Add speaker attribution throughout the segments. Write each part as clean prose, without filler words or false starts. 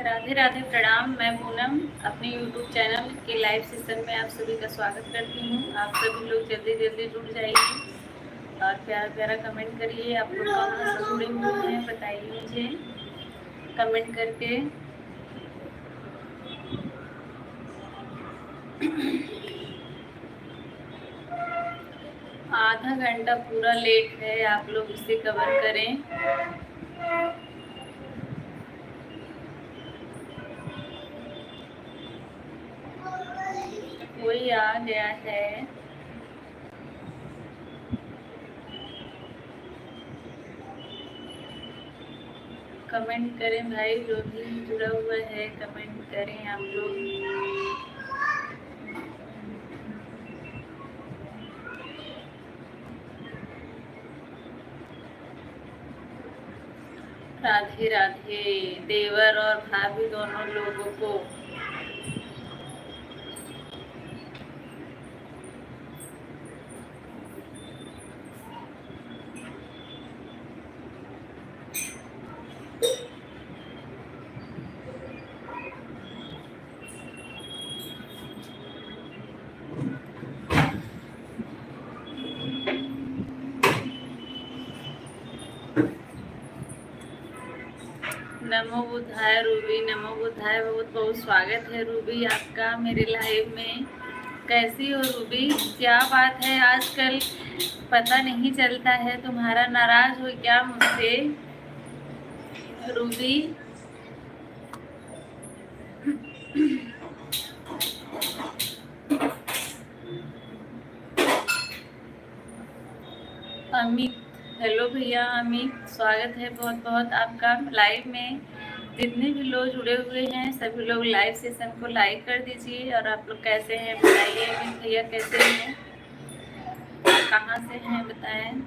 Speaker 1: राधे राधे, प्रणाम। मैं पूनम अपने YouTube चैनल के लाइव सेशन में आप सभी का स्वागत करती हूँ। आप सभी लोग जल्दी जल्दी जुड़ जाइए और प्यारा प्यारा कमेंट करिए। आप लोग कहाँ से जुड़े हुए हैं बताइए मुझे कमेंट करके। आधा घंटा पूरा लेट है, आप लोग इसे कवर करें। कोई आ गया है? कमेंट करें भाई, जो भी जुड़ा हुआ है कमेंट करें आप लोग। राधे राधे देवर और भाभी दोनों लोगों को। नमो बुद्धाय रूबी, नमो बुद्धाय। बहुत बहुत स्वागत है रूबी आपका मेरे लाइव में। कैसी हो रूबी? क्या बात है आजकल पता नहीं चलता है, तुम्हारा नाराज हो क्या मुझसे रूबी? अमित, हेलो भैया अमित, स्वागत है बहुत बहुत आपका लाइव में। जितने भी लोग जुड़े हुए हैं सभी लोग लाइव सेशन को लाइक कर दीजिए। और आप लोग कैसे हैं बताइए। अमित भैया कैसे हैं, कहाँ से हैं बताएं।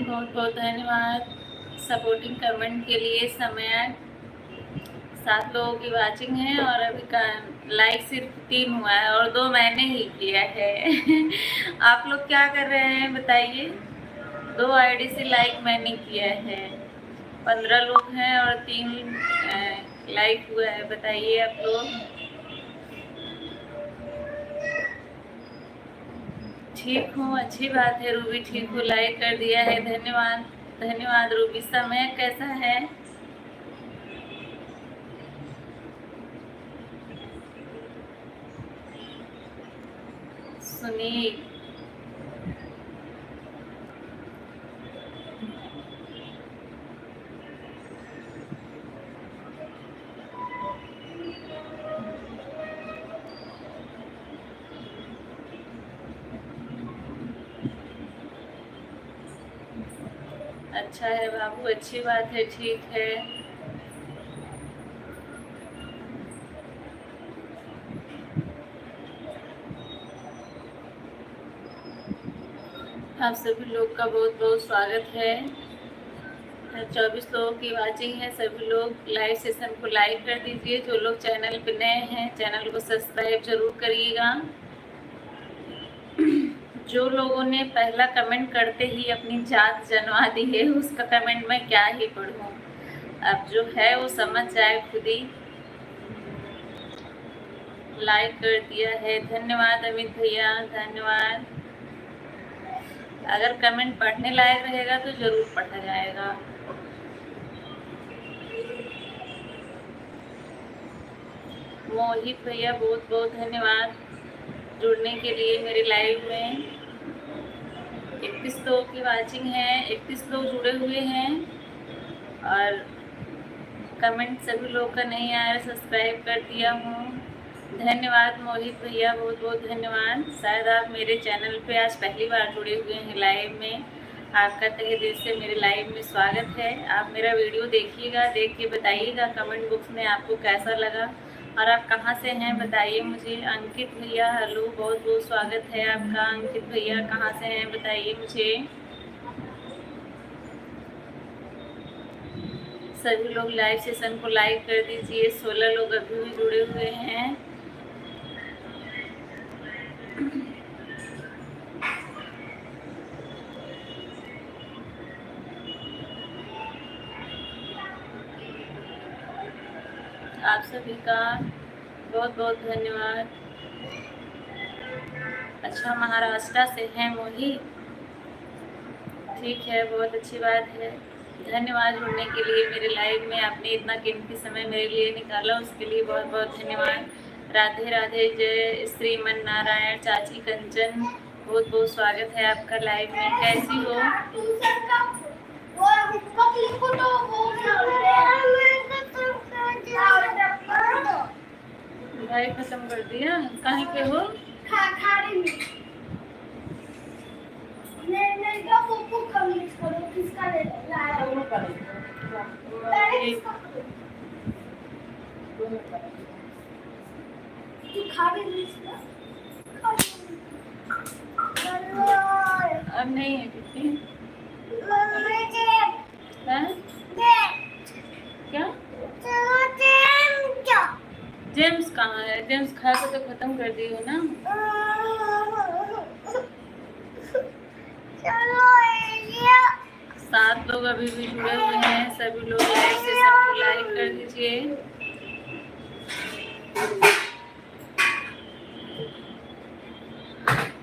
Speaker 1: बहुत बहुत धन्यवाद सपोर्टिंग कमेंट के लिए। समय 7 लोगों की वाचिंग है और अभी का लाइक सिर्फ 3 हुआ है और 2 मैंने ही किया है। आप लोग क्या कर रहे हैं बताइए। 2 आईडी से लाइक मैंने किया है। 15 लोग हैं और 3 लाइक हुआ है। बताइए आप लोग। ठीक हूँ, अच्छी बात है रूबी, ठीक हूँ, लाइक कर दिया है। धन्यवाद धन्यवाद रूबी। समय कैसा है? सुनील, अच्छा है बाबू, अच्छी बात है, ठीक है। आप सभी लोग का बहुत बहुत स्वागत है। 24 लोगों की वाचिंग है। सभी लोग लाइव सेशन को लाइक कर दीजिए। जो लोग चैनल पे नए हैं चैनल को सब्सक्राइब जरूर करिएगा। जो लोगों ने पहला कमेंट करते ही अपनी जात जनवा दी है उसका कमेंट मैं क्या ही पढ़ूं। अब जो है वो समझ जाए खुद ही। लाइक कर दिया है, धन्यवाद अमित भैया, धन्यवाद। अगर कमेंट पढ़ने लायक रहेगा तो जरूर पढ़ा जाएगा। मोहित भैया बहुत बहुत धन्यवाद जुड़ने के लिए मेरे लाइव में। 31 लोगों की वाचिंग है, 31 लोग जुड़े हुए हैं और कमेंट सभी लोग का नहीं आया। सब्सक्राइब कर दिया हूँ, धन्यवाद मोहित भैया, बहुत बहुत धन्यवाद। शायद आप मेरे चैनल पे आज पहली बार जुड़े हुए हैं लाइव में। आपका तहे दिल से मेरे लाइव में स्वागत है। आप मेरा वीडियो देखिएगा, देख के बताइएगा कमेंट बॉक्स में आपको कैसा लगा। और आप कहाँ से हैं बताइए मुझे। अंकित भैया हेलो, बहुत बहुत स्वागत है आपका। अंकित भैया कहाँ से हैं बताइए मुझे। सभी लोग लाइव सेशन को लाइक कर दीजिए। 16 लोग अभी भी जुड़े हुए हैं। आप सभी का बहुत बहुत धन्यवाद। अच्छा, महाराष्ट्र से हैं मोहित, ठीक है, बहुत अच्छी बात है। धन्यवाद जुड़ने के लिए मेरे लाइव में। आपने इतना कीमती समय मेरे लिए निकाला, उसके लिए बहुत बहुत धन्यवाद। राधे राधे, जय श्रीमन नारायण। चाची कंचन, बहुत बहुत स्वागत है आपका लाइव में। कैसी हो? भाई खत्म कर दिया? कहीं पे हो? अब नहीं है किसी। क्या जेम्स कहाँ है? जेम्स खा के तो खत्म कर दी हो ना। सात लोग अभी भी जुड़े हुए हैं। सभी लोग लाइक सेशन को लाइक कर दीजिए।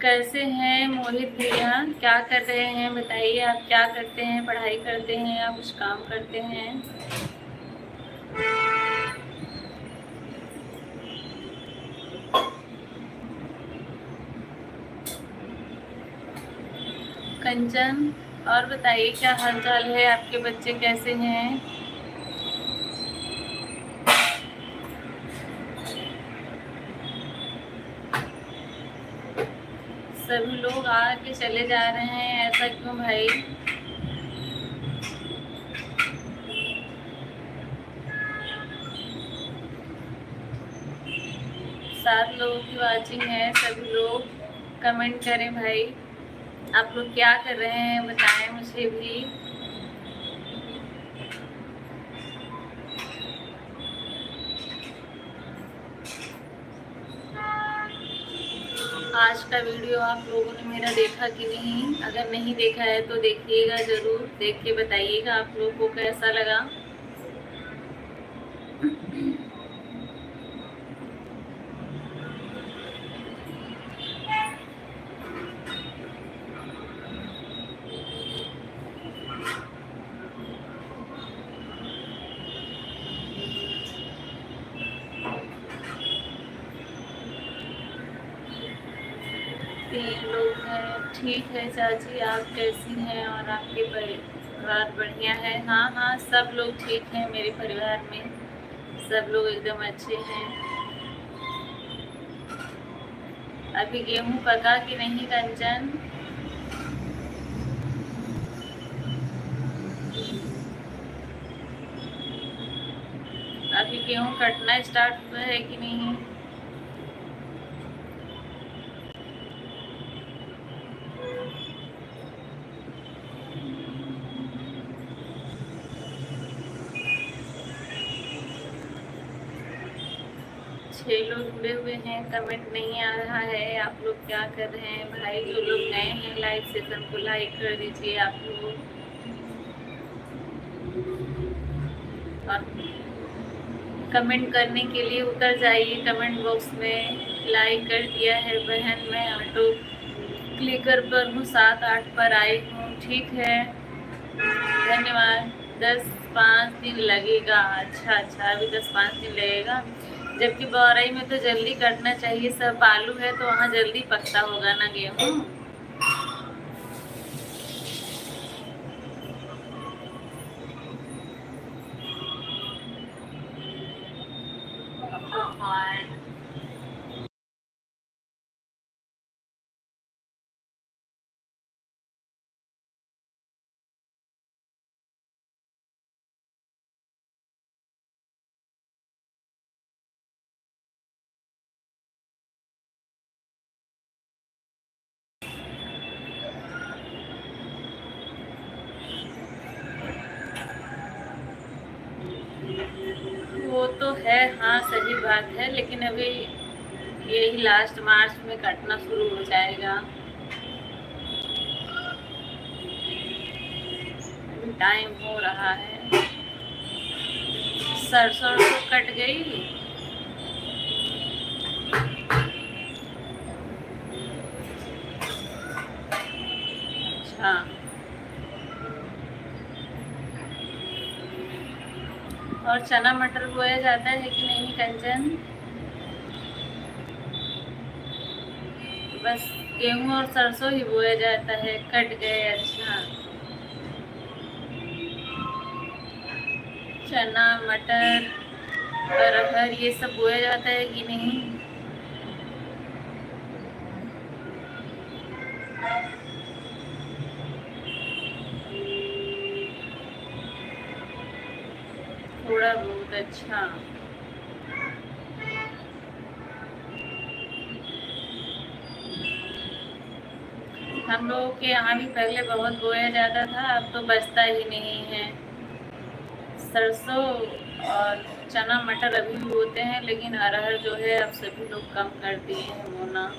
Speaker 1: कैसे हैं मोहित भैया? क्या कर रहे हैं बताइए। आप क्या करते हैं? पढ़ाई करते हैं या कुछ काम करते हैं? कंचन, और बताइए क्या हालचाल है? आपके बच्चे कैसे हैं? सभी लोग आके चले जा रहे हैं, ऐसा क्यों भाई? सात लोगों की वाचिंग है। सभी लोग कमेंट करें भाई। आप लोग क्या कर रहे हैं बताएं मुझे भी। आज का वीडियो आप लोगों ने मेरा देखा कि नहीं? अगर नहीं देखा है तो देखिएगा ज़रूर। देख के बताइएगा आप लोग को कैसा लगा। तीन लोग हैं, ठीक है चाची। आप कैसी हैं और आपके परिवार बढ़िया है? हाँ हाँ, सब लोग ठीक हैं मेरे परिवार में। सब लोग एकदम अच्छे हैं। अभी गेहूं पका कि नहीं कंचन? अभी गेहूं कटना स्टार्ट हुआ है कि नहीं? 6 लोग जुड़े हुए हैं। कमेंट नहीं आ रहा है। आप लोग क्या कर रहे हैं भाई? जो लोग नए हैं लाइव सेशन को लाइक कर दीजिए आप लोग। और कमेंट करने के लिए उतर जाइए कमेंट बॉक्स में। लाइक कर दिया है बहन, मैं ऑटो क्लिकर पर हूँ, 7-8 पर आई हूँ, ठीक है, धन्यवाद। 10-5 दिन लगेगा? अच्छा अच्छा, अभी 10-5 दिन लगेगा। जबकि बौरई में तो जल्दी कटना चाहिए, सब बालू है तो वहाँ जल्दी पकता होगा ना गेहूँ। वो तो है, हाँ सही बात है, लेकिन अभी यही लास्ट मार्च में कटना शुरू हो जाएगा। अभी टाइम हो रहा है। सरसों तो कट गई। अच्छा, और चना मटर बोया जाता है कि नहीं कंचन? बस गेहूं और सरसों ही बोया जाता है, कट गए। अच्छा, चना मटर अरहर ये सब बोया जाता है कि नहीं? थोड़ा बहुत। अच्छा, हम लोगों के यहाँ भी पहले बहुत बोया जाता था, अब तो बचता ही नहीं है। सरसों और चना मटर अभी भी होते हैं, लेकिन अरहर जो है अब सभी लोग कम कर दिए हैं बोना।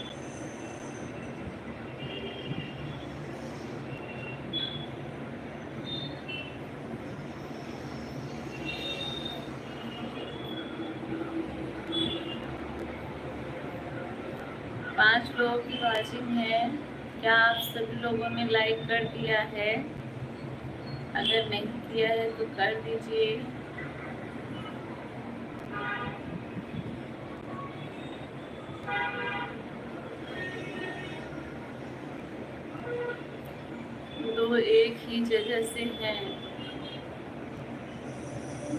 Speaker 1: पाँच लोगों की वॉचिंग है। क्या आप सभी लोगों ने लाइक कर दिया है? अगर नहीं किया है तो कर दीजिए। दो एक ही जगह से हैं,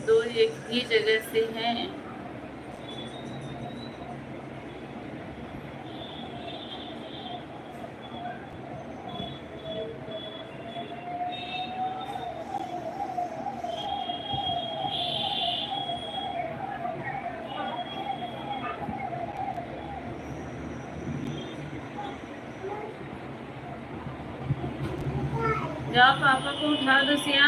Speaker 1: दो एक ही जगह से हैं। जाओ पापा को उठा दो सिया।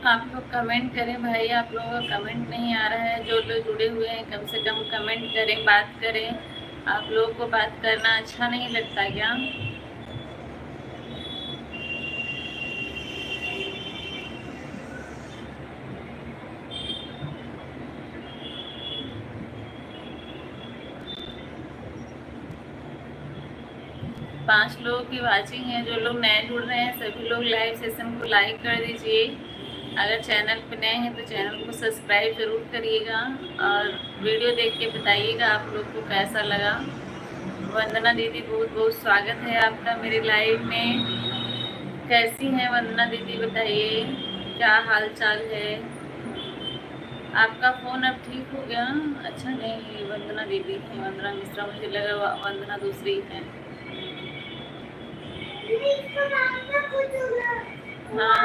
Speaker 1: आप लोग कमेंट करें भाई, आप लोगों का कमेंट नहीं आ रहा है। जो लोग जुड़े हुए हैं कम से कम कमेंट करें, बात करें। आप लोगों को बात करना अच्छा नहीं लगता क्या? पाँच लोगों की वॉचिंग है। जो लोग नए जुड़ रहे हैं सभी लोग लाइव सेशन को लाइक कर दीजिए। अगर चैनल पर नए हैं तो चैनल को सब्सक्राइब ज़रूर करिएगा और वीडियो देख के बताइएगा आप लोग को कैसा लगा। वंदना दीदी, बहुत बहुत स्वागत है आपका मेरे लाइव में। कैसी हैं वंदना दीदी, बताइए क्या हाल चाल है? आपका फ़ोन अब ठीक हो गया? अच्छा, नहीं वंदना दीदी है, वंदना मिश्रा, मुझे लगा वंदना दूसरी है। हाँ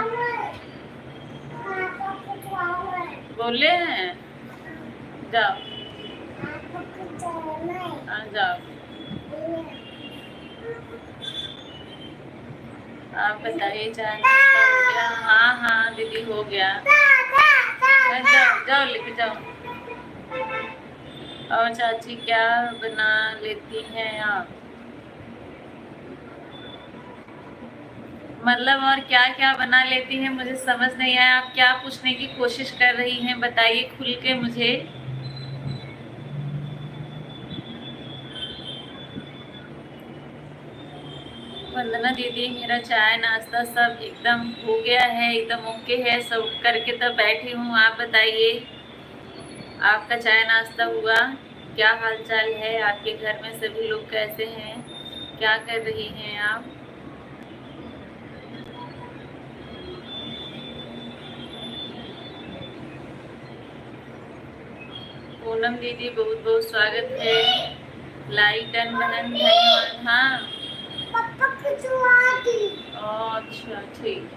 Speaker 1: बोले हैं, जाओ। हाँ जाओ। आप बताइए चाय नाश्ता हो गया? हाँ हाँ दीदी हो गया। जाओ जाओ लेके जाओ। और चाची क्या बना लेती हैं आप? मतलब और क्या क्या बना लेती हैं, मुझे समझ नहीं आया। आप क्या पूछने की कोशिश कर रही हैं, बताइए खुल के मुझे। वंदना दीदी, मेरा चाय नाश्ता सब एकदम हो गया है, एकदम ओके है, सब करके तब बैठी हूँ। आप बताइए आपका चाय नाश्ता हुआ? क्या हाल चाल है? आपके घर में सभी लोग कैसे हैं? क्या कर रही हैं आप? फ़ोन पूनम दीदी बहुत बहुत स्वागत है। लाइक डन बहन धन्यवाद। हाँ
Speaker 2: पापा खिंचवा दी।
Speaker 1: अच्छा ठीक।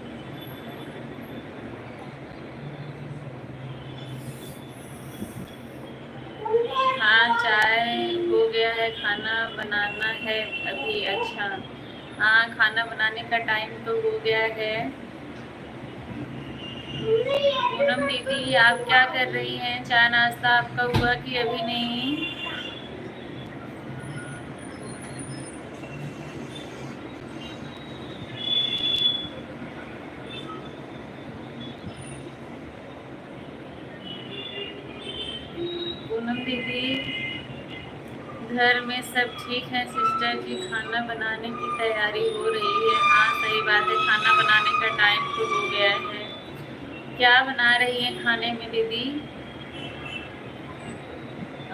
Speaker 1: हाँ चाय हो गया है, खाना बनाना है अभी। अच्छा हाँ खाना बनाने का टाइम तो हो गया है। पूनम दीदी आप क्या कर रही हैं? चाय नाश्ता आपका हुआ कि अभी नहीं? पूनम दीदी घर में सब ठीक है सिस्टर जी, खाना बनाने की तैयारी हो रही है। हाँ सही बात है, खाना बनाने का टाइम तो हो गया है। क्या बना रही हैं खाने में दीदी?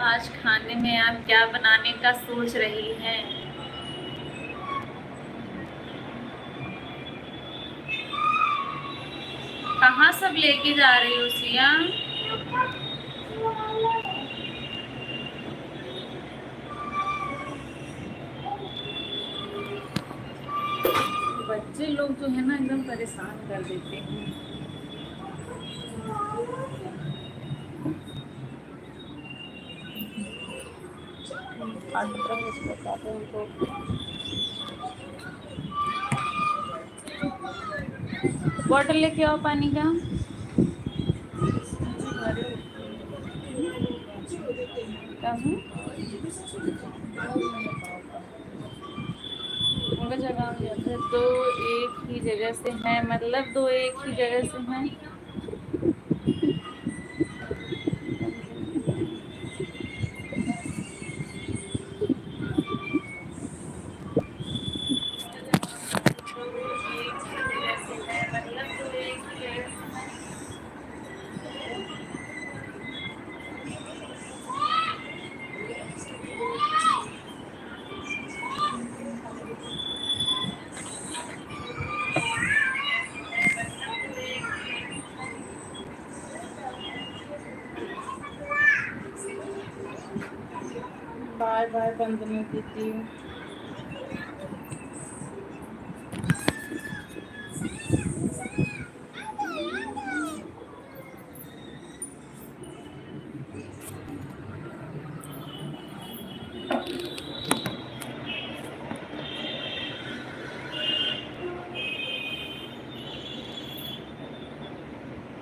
Speaker 1: आज खाने में आप क्या बनाने का सोच रही हैं? कहाँ सब लेके जा रही हो सिया? बच्चे लोग जो है ना एकदम परेशान कर देते हैं। बॉटल लेके आओ पानी का। जगह दो एक ही जगह से हैं, मतलब दो एक ही जगह से हैं। बार बार बंद नहीं कीजिए।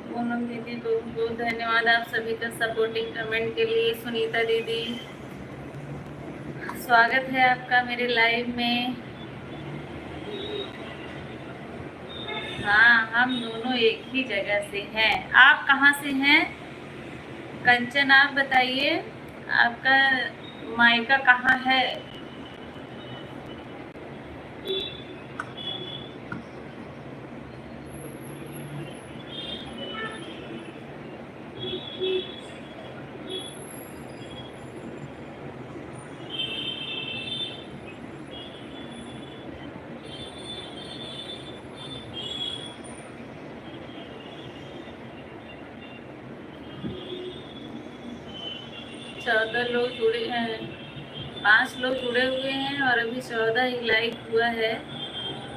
Speaker 1: पूनम दीदी बहुत बहुत धन्यवाद आप सभी का सपोर्टिंग कमेंट के लिए। सुनीता दीदी स्वागत है आपका मेरे लाइव में। हाँ हम दोनों एक ही जगह से हैं। आप कहाँ से हैं? कंचन आप बताइए, आपका मायका कहाँ है? चौदह लोग जुड़े हैं, 5 लोग जुड़े हुए हैं और अभी 14 ही लाइक हुआ है।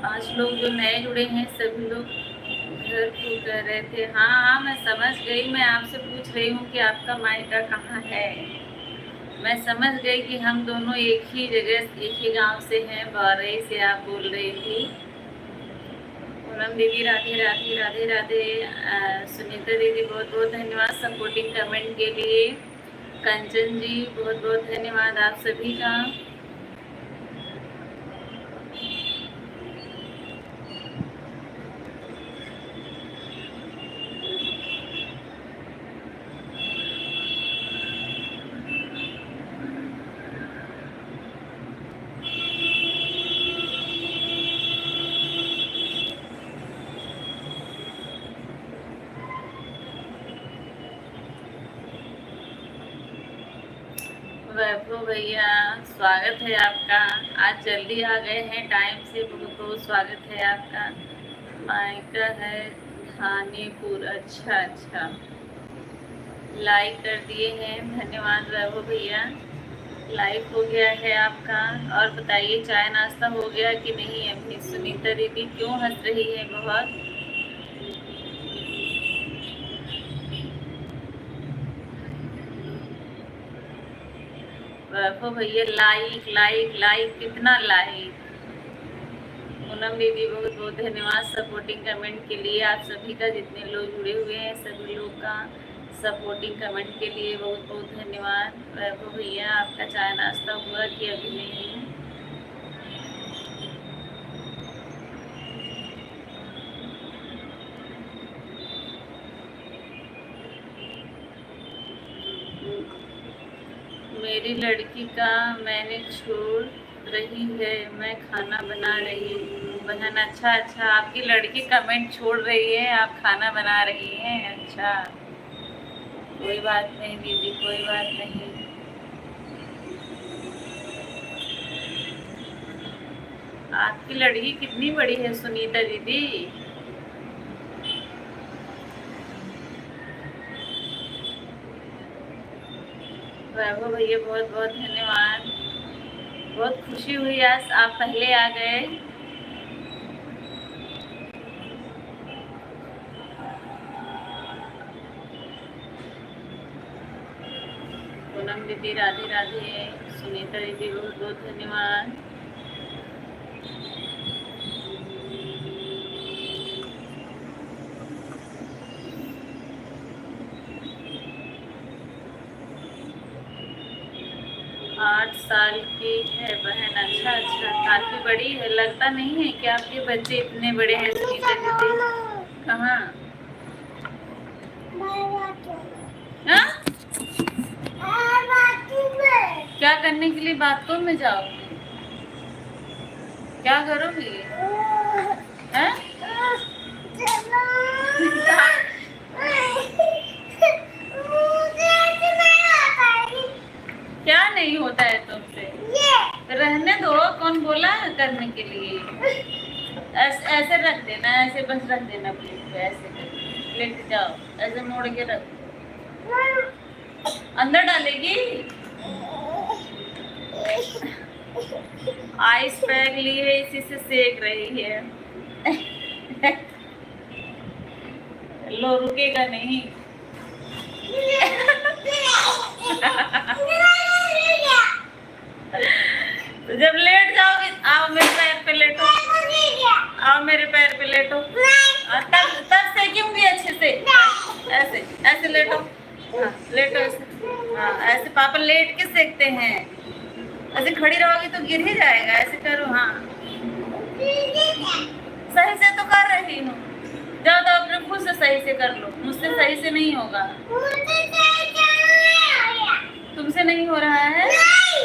Speaker 1: 5 लोग जो नए जुड़े हैं सभी लोग घर को कर रहे थे। हाँ हाँ मैं समझ गई, मैं आपसे पूछ रही हूँ कि आपका मायका कहाँ है। मैं समझ गई कि हम दोनों एक ही जगह एक ही गांव से हैं, बारही से आप बोल रही थी। पूनम दीदी राधे राधे राधे राधे। सुनीता दीदी बहुत बहुत धन्यवाद सपोर्टिंग कमेंट के लिए। कंचन जी बहुत बहुत धन्यवाद आप सभी का। वैभव भैया स्वागत है आपका, आज जल्दी आ गए हैं टाइम से, बहुत बहुत स्वागत है आपका। मायका है थानेपुर, अच्छा अच्छा। लाइक कर दिए हैं, धन्यवाद वैभव भैया। लाइक हो गया है आपका। और बताइए चाय नाश्ता हो गया कि नहीं अभी? सुनीता दीदी क्यों हंस रही है बहुत? वैभव भैया लाइक लाइक लाइक, कितना लाइक? पूनम दीदी बहुत बहुत धन्यवाद सपोर्टिंग कमेंट के लिए। आप सभी का, जितने लोग जुड़े हुए हैं सभी लोग का सपोर्टिंग कमेंट के लिए बहुत बहुत धन्यवाद। वैभव भैया आपका चाय नाश्ता हुआ कि अभी नहीं? मेरी लड़की का मैंने छोड़ रही है, मैं खाना बना रही हूँ। बहन अच्छा अच्छा, आपकी लड़की कमेंट छोड़ रही है, आप खाना बना रही हैं? अच्छा, कोई बात नहीं दीदी, कोई बात नहीं। आपकी लड़की कितनी बड़ी है सुनीता दीदी? वैभव भैया बहुत बहुत धन्यवाद। बहुत खुशी हुई आज आप पहले आ गए। पूनम दीदी राधे राधे। सुनीता दीदी बहुत बहुत धन्यवाद। आठ साल की है बहन। अच्छा अच्छा, काफी बड़ी है। लगता नहीं है कि आपके बच्चे इतने बड़े हैं सुनीता दीदी। कहाँ? हाँ? क्या करने के लिए बाथरूम में जाओगी? क्या करोगी? हैं? क्या नहीं होता है तुमसे? रहने दो, कौन बोला करने के लिए? ऐसे रख देना, ऐसे बस रख देना प्लेट पे, ऐसे लेट जाओ, ऐसे मोड़ के रख। अंदर डालेगी? आइस पैक ली है, इसी से सेक रही है। लो, रुकेगा नहीं। तो जब लेट जाओगे, आओ मेरे पैर पे लेटो, आओ मेरे पैर पे लेटो। तब तब सेकूंगी अच्छे से। ऐसे ऐसे लेटो। हाँ लेटो ऐसे। हाँ ऐसे पापा लेट के सेकते हैं। ऐसे खड़ी रहोगी तो गिर ही जाएगा। ऐसे करो। हाँ सही से तो कर रही हूँ। जाओ तो अपने खुद से सही से कर लो, मुझसे सही से नहीं होगा। तुमसे नहीं हो रहा है?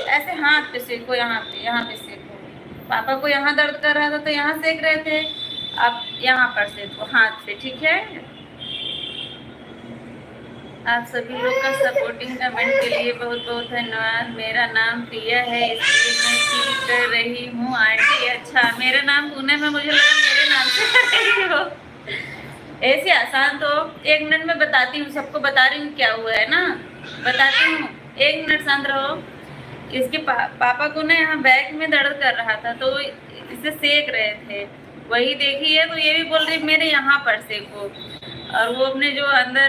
Speaker 1: ऐसे हाथ पे सेको, यहाँ पे सेको। पापा को यहाँ दर्द कर रहा था तो यहाँ सेक रहे थे, अब यहाँ पर सेको हाथ से, ठीक है? आप सभी लोग का सपोर्टिंग कमेंट के लिए बहुत बहुत धन्यवाद। मेरा नाम प्रिया है, इसलिए मैं फील कर रही हूँ आंटी। अच्छा, मेरा नाम पूनम है, मुझे लगा मेरे नाम से कर रही हो। ऐसे आसान तो 1 मिनट में बताती हूँ, सबको बता रही हूँ क्या हुआ है ना, बताती हूँ। 1 मिनट शांत रहो। इसके पापा को ना यहाँ बैक में दर्द कर रहा था तो इसे सेक रहे थे, वही देखी है तो ये भी बोल रही मेरे यहाँ पर सेको। और वो अपने जो अंदर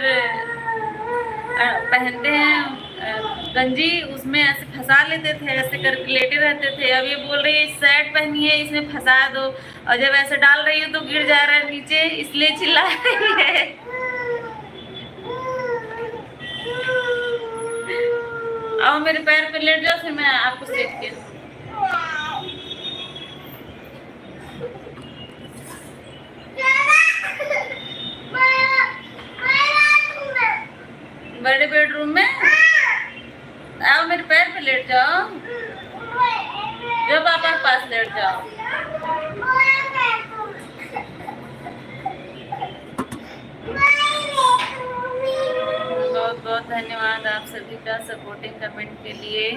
Speaker 1: पहनते हैं गंजी, उसमें ऐसे फंसा लेते थे, ऐसे करके लेटे रहते थे। अब ये बोल रही है शर्ट पहनी है इसमें फंसा दो, और जब ऐसे डाल रही है तो गिर जा रहा है नीचे, इसलिए चिल्ला रही है। आओ मेरे पैर पे लेट जाओ, फिर मैं आपको सेक के। बड़े बेडरूम में आओ, मेरे पैर पे लेट जाओ, जो पापा के पास लेट जाओ। बहुत बहुत धन्यवाद आप सभी का सपोर्टिंग कमेंट के लिए।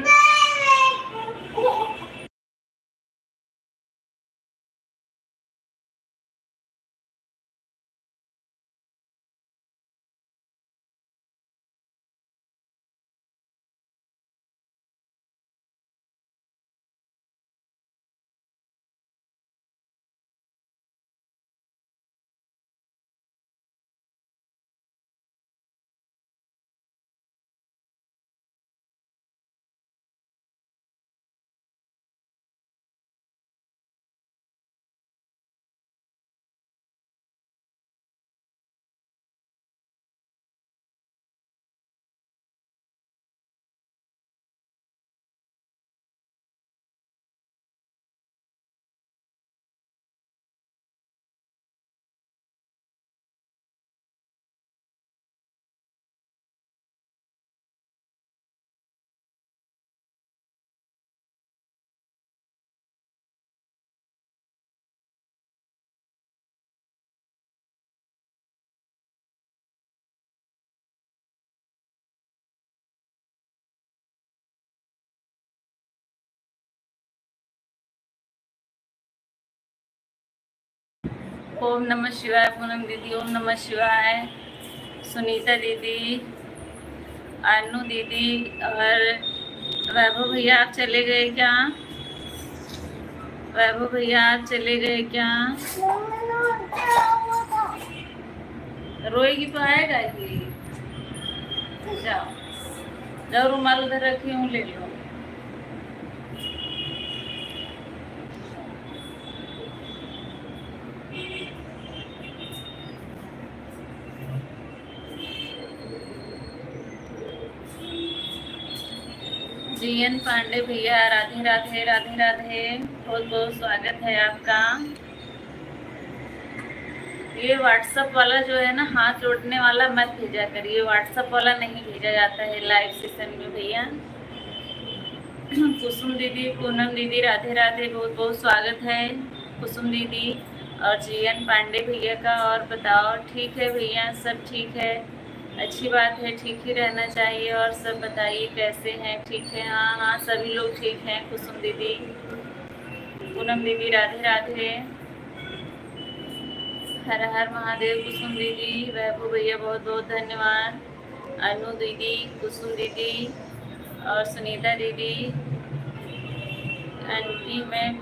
Speaker 1: ओम नमः शिवाय पूनम दीदी, ओम नमः शिवाय सुनीता दीदी, अनु दीदी और वैभव भैया आप चले गए क्या? वैभव भैया आप चले गए क्या? रोएगी तो आएगा ही। जाओ जाओ, रुमाल उधर रखी हूँ, ले लो। जीएन पांडे भैया राधे राधे राधे राधे, बहुत बहुत स्वागत है आपका। ये व्हाट्सएप वाला जो है ना, हाथ जोड़ने वाला मत भेजा करिए, व्हाट्सएप वाला नहीं भेजा जाता है लाइव सेशन में भैया। कुसुम दीदी, पूनम दीदी राधे राधे, बहुत बहुत स्वागत है कुसुम दीदी और जीएन पांडे भैया का। और बताओ, ठीक है भैया, सब ठीक है, अच्छी बात है, ठीक ही रहना चाहिए। और सब बताइए कैसे हैं? ठीक है? हाँ हाँ, सभी लोग ठीक हैं। कुसुम दीदी, पूनम दीदी राधे राधे, हर हर महादेव। कुसुम दीदी, वैभव भैया बहुत बहुत धन्यवाद। अनु दीदी, कुसुम दीदी और सुनीता दीदी। आंटी मैं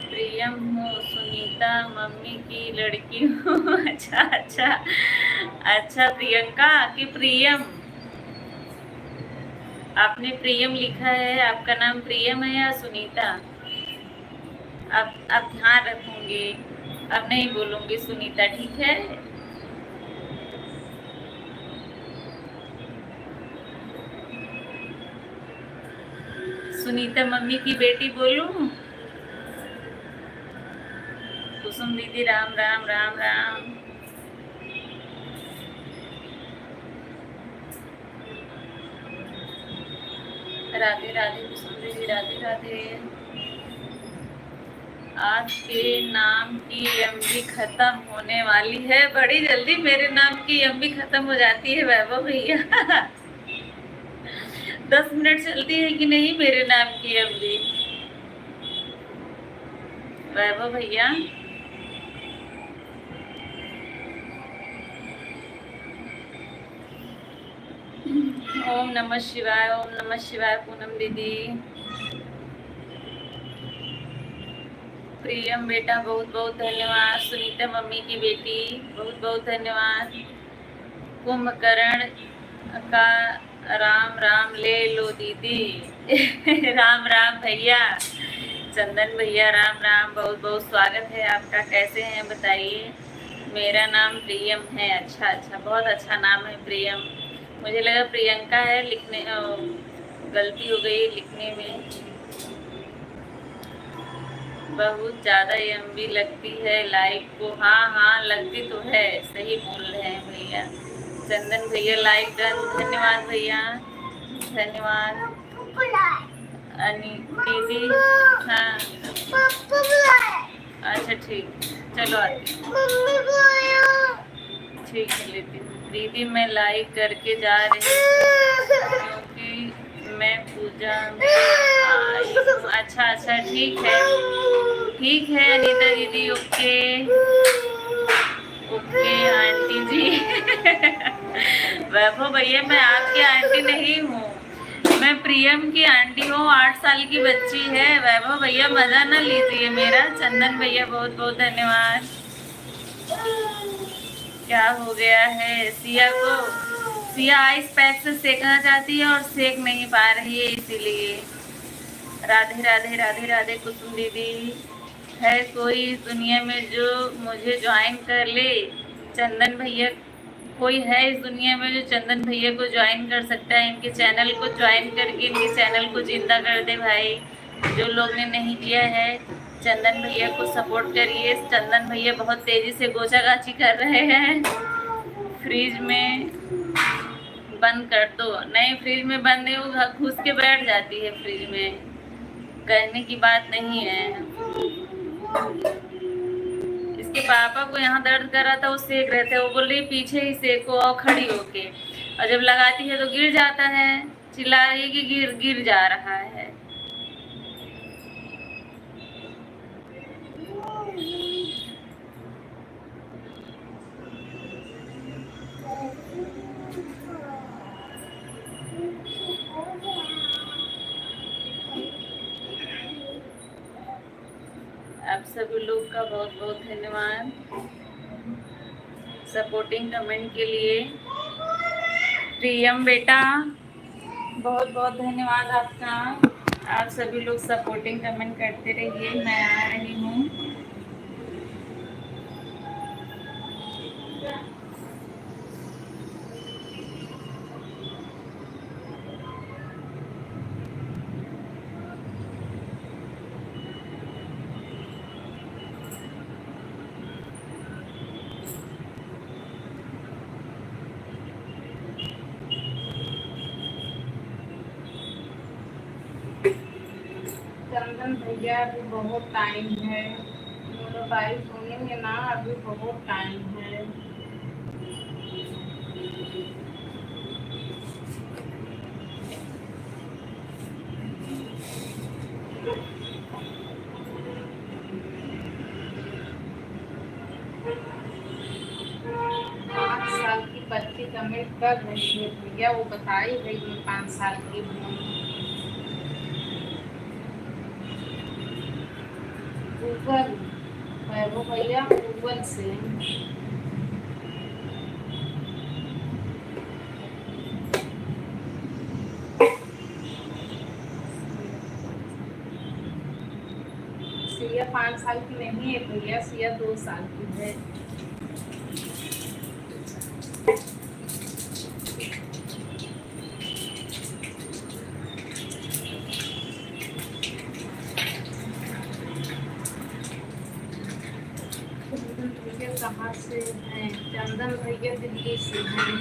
Speaker 1: प्रियम हूँ, सुनीता मम्मी की लड़की हूँ। अच्छा अच्छा अच्छा, प्रियंका कि प्रियम? आपने प्रियम लिखा है, आपका नाम प्रियम है या सुनीता? अब ध्यान रखूंगी, अब नहीं बोलूंगी सुनीता, ठीक है? सुनीता मम्मी की बेटी बोलूं? कुसुम दीदी राम राम राम राम। राधे राधे कुसुम दीदी राधे राधे। आपके नाम की एमबी खत्म होने वाली है, बड़ी जल्दी मेरे नाम की एमबी खत्म हो जाती है वैभव भैया। 10 मिनट चलती है कि नहीं मेरे नाम की एमबी वैभव भैया? ओम नमः शिवाय, ओम नमः शिवाय पूनम दीदी। प्रियम बेटा बहुत बहुत धन्यवाद। सुनीता मम्मी की बेटी बहुत बहुत धन्यवाद। कुंभकर्ण का राम राम ले लो दीदी। राम राम भैया। चंदन भैया राम राम, बहुत बहुत स्वागत है आपका। कैसे हैं बताइए? मेरा नाम प्रियम है। अच्छा अच्छा, बहुत अच्छा नाम है प्रियम। मुझे लगा प्रियंका है, लिखने गलती हो गई लिखने में। बहुत ज़्यादा एमबी लगती है लाइक को। हाँ हाँ, लगती तो है, सही बोल रहे हैं भैया। चंदन भैया लाइक डन, धन्यवाद भैया, धन्यवाद। दीदी हाँ, अच्छा ठीक, चलो आती ठीक है, लेती हूँ। दीदी मैं लाइक करके जा रही हूँ क्योंकि मैं पूजा में आई हूँ। अच्छा अच्छा, ठीक है ठीक है अनीता दीदी, ओके ओके आंटी जी। वैभव भैया मैं आपकी आंटी नहीं हूँ, मैं प्रियम की आंटी हूँ, 8 साल की बच्ची है। वैभव भैया मजा ना लीजिए मेरा। चंदन भैया बहुत बहुत धन्यवाद। क्या हो गया है सिया को? सिया आइस पैक से सेकना चाहती है और सेक नहीं पा रही है, इसीलिए। राधे राधे राधे राधे कुसुम दीदी। है कोई दुनिया में जो मुझे ज्वाइन कर ले? चंदन भैया, कोई है इस दुनिया में जो चंदन भैया को ज्वाइन कर सकता है? इनके चैनल को ज्वाइन करके इनके चैनल को जिंदा कर दे भाई। जो लोग ने नहीं किया है, चंदन भैया को सपोर्ट करिए। चंदन भैया बहुत तेजी से गोचागाची कर रहे हैं। फ्रिज में बंद कर दो। नहीं, फ्रिज में बंद नहीं, वो घुस के बैठ जाती है फ्रिज में, कहने की बात नहीं है। इसके पापा को यहाँ दर्द कर रहा था, वो सेक रहे थे, वो बोल रही पीछे ही सेको और खड़ी होके, और जब लगाती है तो गिर जाता है, चिल्ला रही है कि गिर गिर जा रहा है। आप सभी लोग का बहुत बहुत धन्यवाद सपोर्टिंग कमेंट के लिए। प्रियम बेटा बहुत बहुत धन्यवाद आपका। आप सभी लोग सपोर्टिंग कमेंट करते रहिए, मैं आ रही हूँ। चंदन भैया अभी बहुत टाइम है, मेरा भाई सुनेंगे ना, अभी बहुत टाइम है। पाँच साल की बच्ची कमेंट कर रही है भैया, वो बताई है मैं 5 साल की हूँ। गूगल वैभव भैया गूगल से। सिया 5 साल की नहीं है भैया, सिया 2 साल की है। चंदन भैया कहाँ से हैं? चंदन भैया दिल्ली से हैं।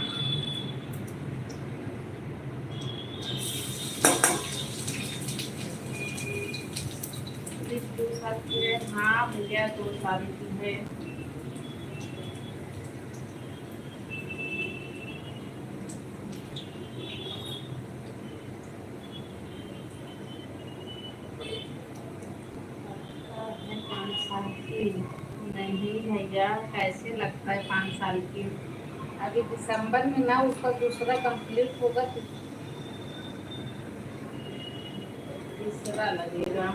Speaker 1: सिर्फ 2 साल की है। हाँ भैया 2 साल की है। है 5 साल की नहीं भैया, कैसे लगता है 5 साल की? अभी दिसंबर में ना उसका दूसरा कंप्लीट होगा तो तीसरा लगेगा।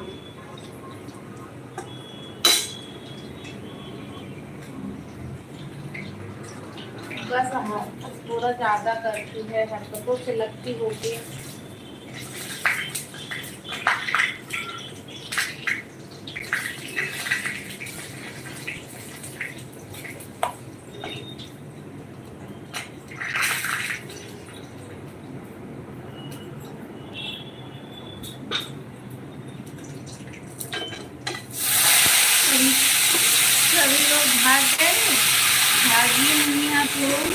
Speaker 1: बस हरकत थोड़ा ज़्यादा करती है, हरकतों से लगती होगी। सभी लोग भाग गए, भागिए नहीं आप लोग।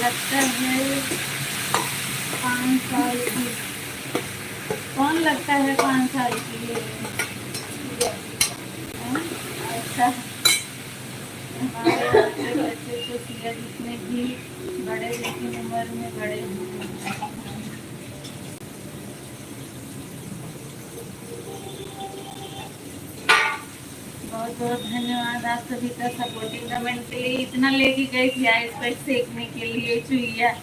Speaker 1: लगता है 5 साल की। कौन लगता है 5 साल की है? अच्छा, हमारे यहाँ के बच्चे तो सिया जितने भी बड़े, लेकिन उम्र में बड़े हैं। बहुत बहुत धन्यवाद आप सभी का सपोर्टिंग कमेंट के लिए। इतना लेके गई थी आइस पैक सेकने के लिए Chuiya.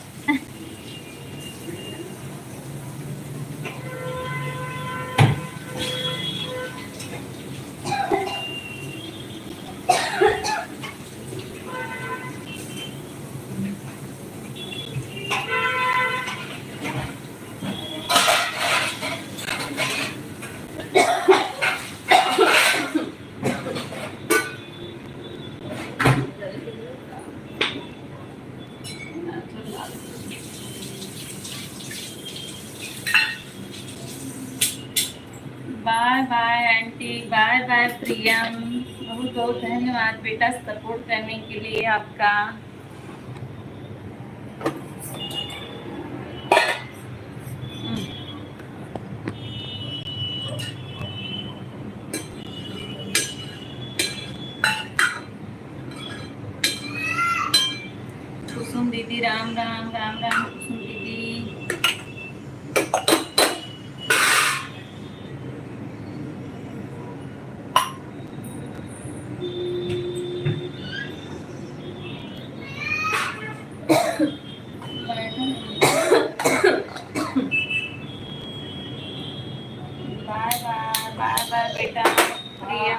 Speaker 1: Bye bye aunty, bye bye Priyam. बहुत बहुत धन्यवाद बेटा सपोर्ट करने के लिए आपका। कुसुम दीदी राम राम राम राम। कुसुम दीदी बाय बाय बाय बाय बेटा। प्रिया।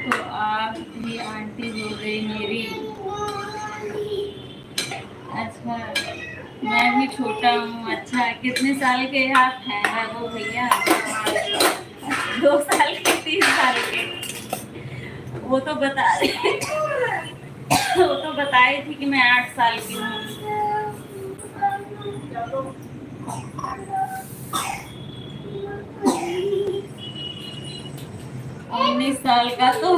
Speaker 1: तो आप भी आंटी हो गई मेरी। अच्छा, मैं भी छोटा हूँ। अच्छा, कितने साल के आप हैं वो भैया? 2 साल के, 3 साल के? वो तो बता रही वो तो बताई थी कि मैं 8 साल की हूँ। 19 साल का तो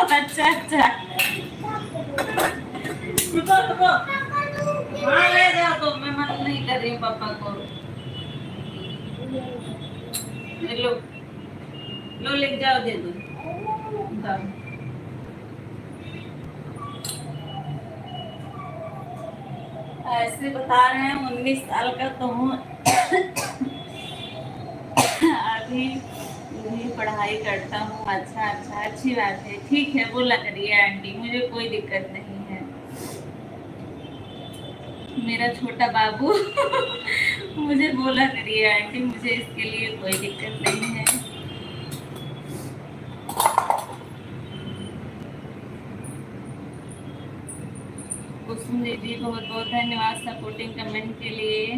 Speaker 1: अच्छा अच्छा। रुको रुको, हाँ ले जाओ। तो मैं मत नहीं कर रही हूँ पापा को। लो लो, ले जाओ, दे दो, जाओ। ऐसे बता रहे हैं 19 साल का तो हूँ। अभी भी पढ़ाई करता हूँ। अच्छा अच्छा, अच्छी बात है। ठीक है, बोला करिए आंटी, मुझे कोई दिक्कत नहीं है। मेरा छोटा बाबू मुझे बोला करिए आंटी, मुझे इसके लिए कोई दिक्कत नहीं है। कुसुम दीदी बहुत बहुत धन्यवाद सपोर्टिंग कमेंट के लिए।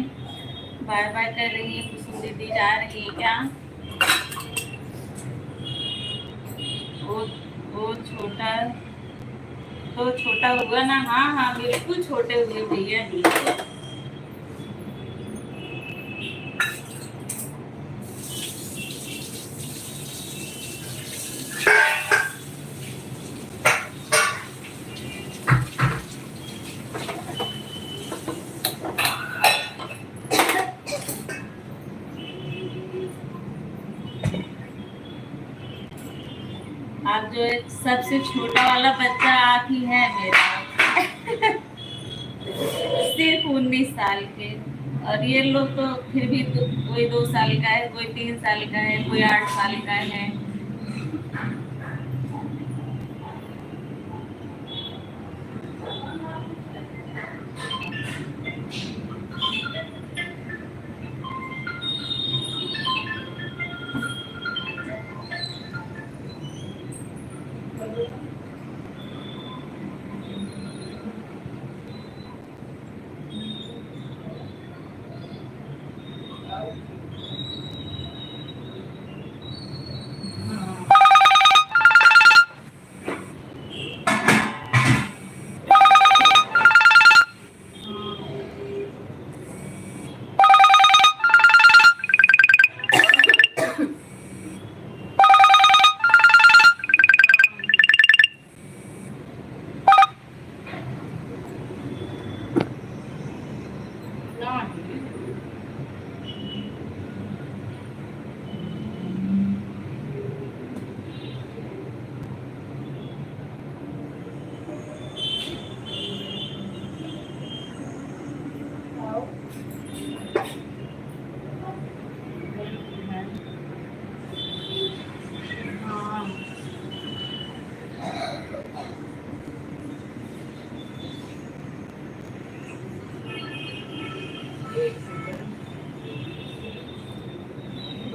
Speaker 1: बाय बाय कर रही है कुसुम दीदी, जा रही है क्या? वो छोटा तो छोटा हुआ ना। हाँ हाँ, बिल्कुल छोटे हुए भैया, बिल्कुल। आप जो एक सबसे छोटा वाला बच्चा आप ही है मेरा। सिर्फ 19 साल के। और ये लोग तो फिर भी तो, कोई 2 साल का है, कोई 3 साल का है, कोई 8 साल का है।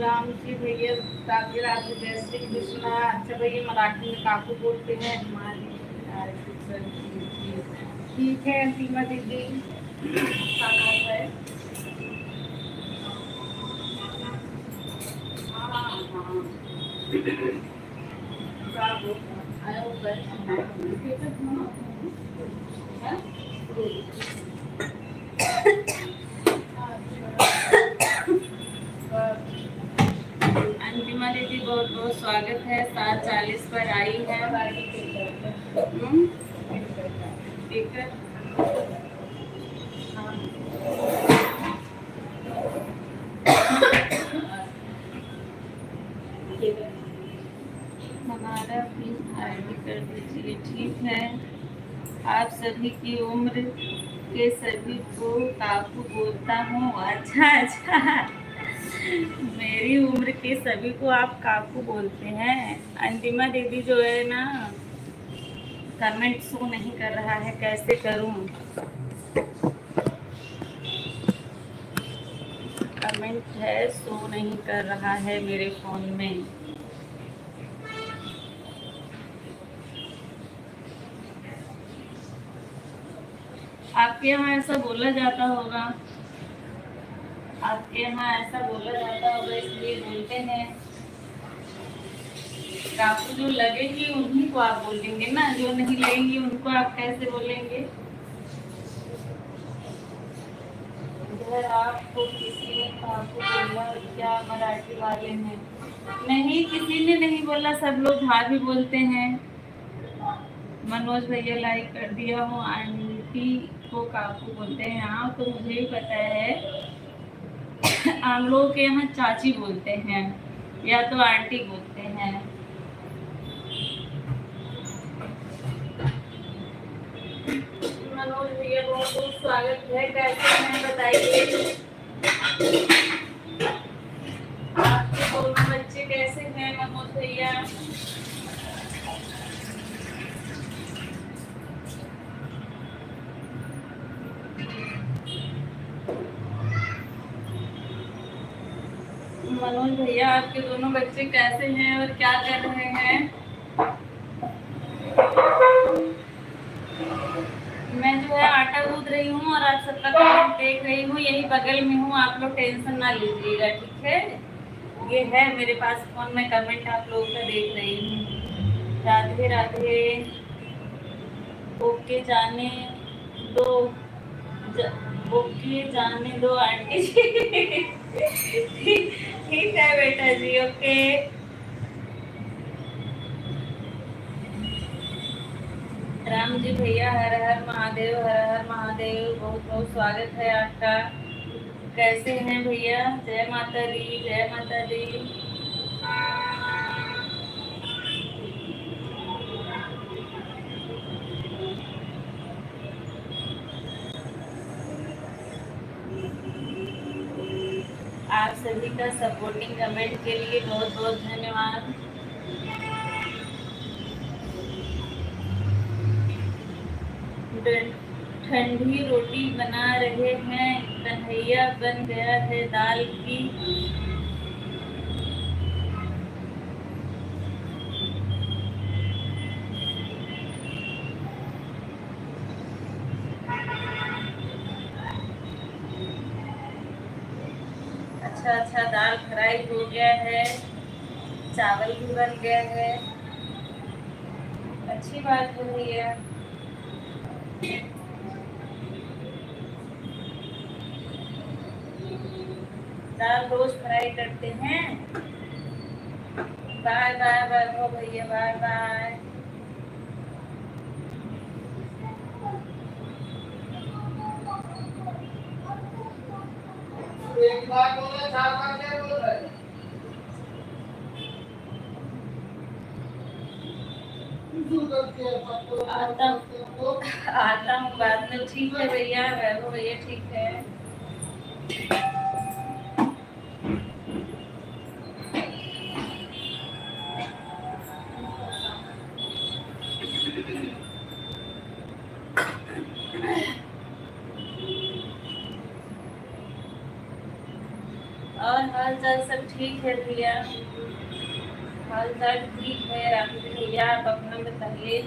Speaker 1: राम जी भैया, राधे राधे, जय श्री कृष्णा। अच्छा भैया, मराठी में काकू बोलते हैं हमारी। ठीक है अंतिमा दीदी। अंतिमा दीदी बहुत बहुत स्वागत है। 7:40 पर आई है। ठीक है। हमारा भी आईडी कर दीजिए। ठीक है। आप सभी की उम्र के सभी को काकू बोलता हूँ। अच्छा अच्छा, मेरी उम्र के सभी को आप काकू बोलते हैं। अंतिमा दीदी जो है ना, कमेंट शो नहीं कर रहा है, कैसे करूँ? कमेंट है शो नहीं कर रहा है मेरे फ़ोन में। आपके यहाँ ऐसा बोला जाता होगा, आपके यहाँ ऐसा बोला जाता होगा इसलिए बोलते हैं। काकू जो लगेगी उन्हीं को आप बोलेंगे ना, जो नहीं लगेंगी उनको आप कैसे बोलेंगे? इधर आपको किसी ने काकू बोला क्या मराठी वाले ने? नहीं, किसी ने नहीं बोला, सब लोग हाँ भी बोलते हैं। मनोज भैया लाइक कर दिया हूँ। आंटी को काकू बोलते हैं। हाँ, तो मुझे भी पता है। हम लोग के यहाँ चाची बोलते हैं या तो आंटी बोलते हैं। मनोज भैया बहुत बहुत स्वागत है। कैसे हैं बताइए? आपके दोनों बच्चे कैसे हैं मनोज भैया? मनोज भैया आपके दोनों बच्चे कैसे हैं और क्या कर रहे हैं? मैं जो है आटा गूंद रही हूँ और आप सबका कमेंट देख रही हूँ, यही बगल में हूँ, आप लोग टेंशन ना लीजिएगा, ठीक है? ये है मेरे पास फोन में कमेंट आप लोगों का देख रही हूँ। राधे राधे। ओके जाने दो, ओके जाने दो आंटी जी। ठीक है बेटा जी, ओके। राम जी भैया हर हर महादेव, हर हर महादेव, बहुत बहुत स्वागत है आपका। कैसे हैं भैया? जय माता दी, जय माता दी। आप सभी का सपोर्टिंग कमेंट के लिए बहुत बहुत धन्यवाद। ठंडी रोटी बना रहे हैं, कन्हैया बन गया है दाल की। अच्छा अच्छा, दाल फ्राई हो गया है, चावल भी बन गया है। अच्छी बात है भैया। दाल रोज फ्राई करते हैं। बाय बाय बाय भैया, बाय बाय। एक बार बोला, चार बार क्या बोल रहा है? आता हूँ बाद में। ठीक है भैया, वैभव भैया ठीक है। और हाल चाल सब ठीक है भैया? हाल चाल ठीक है राम जी भैया, आप अपना बताइए।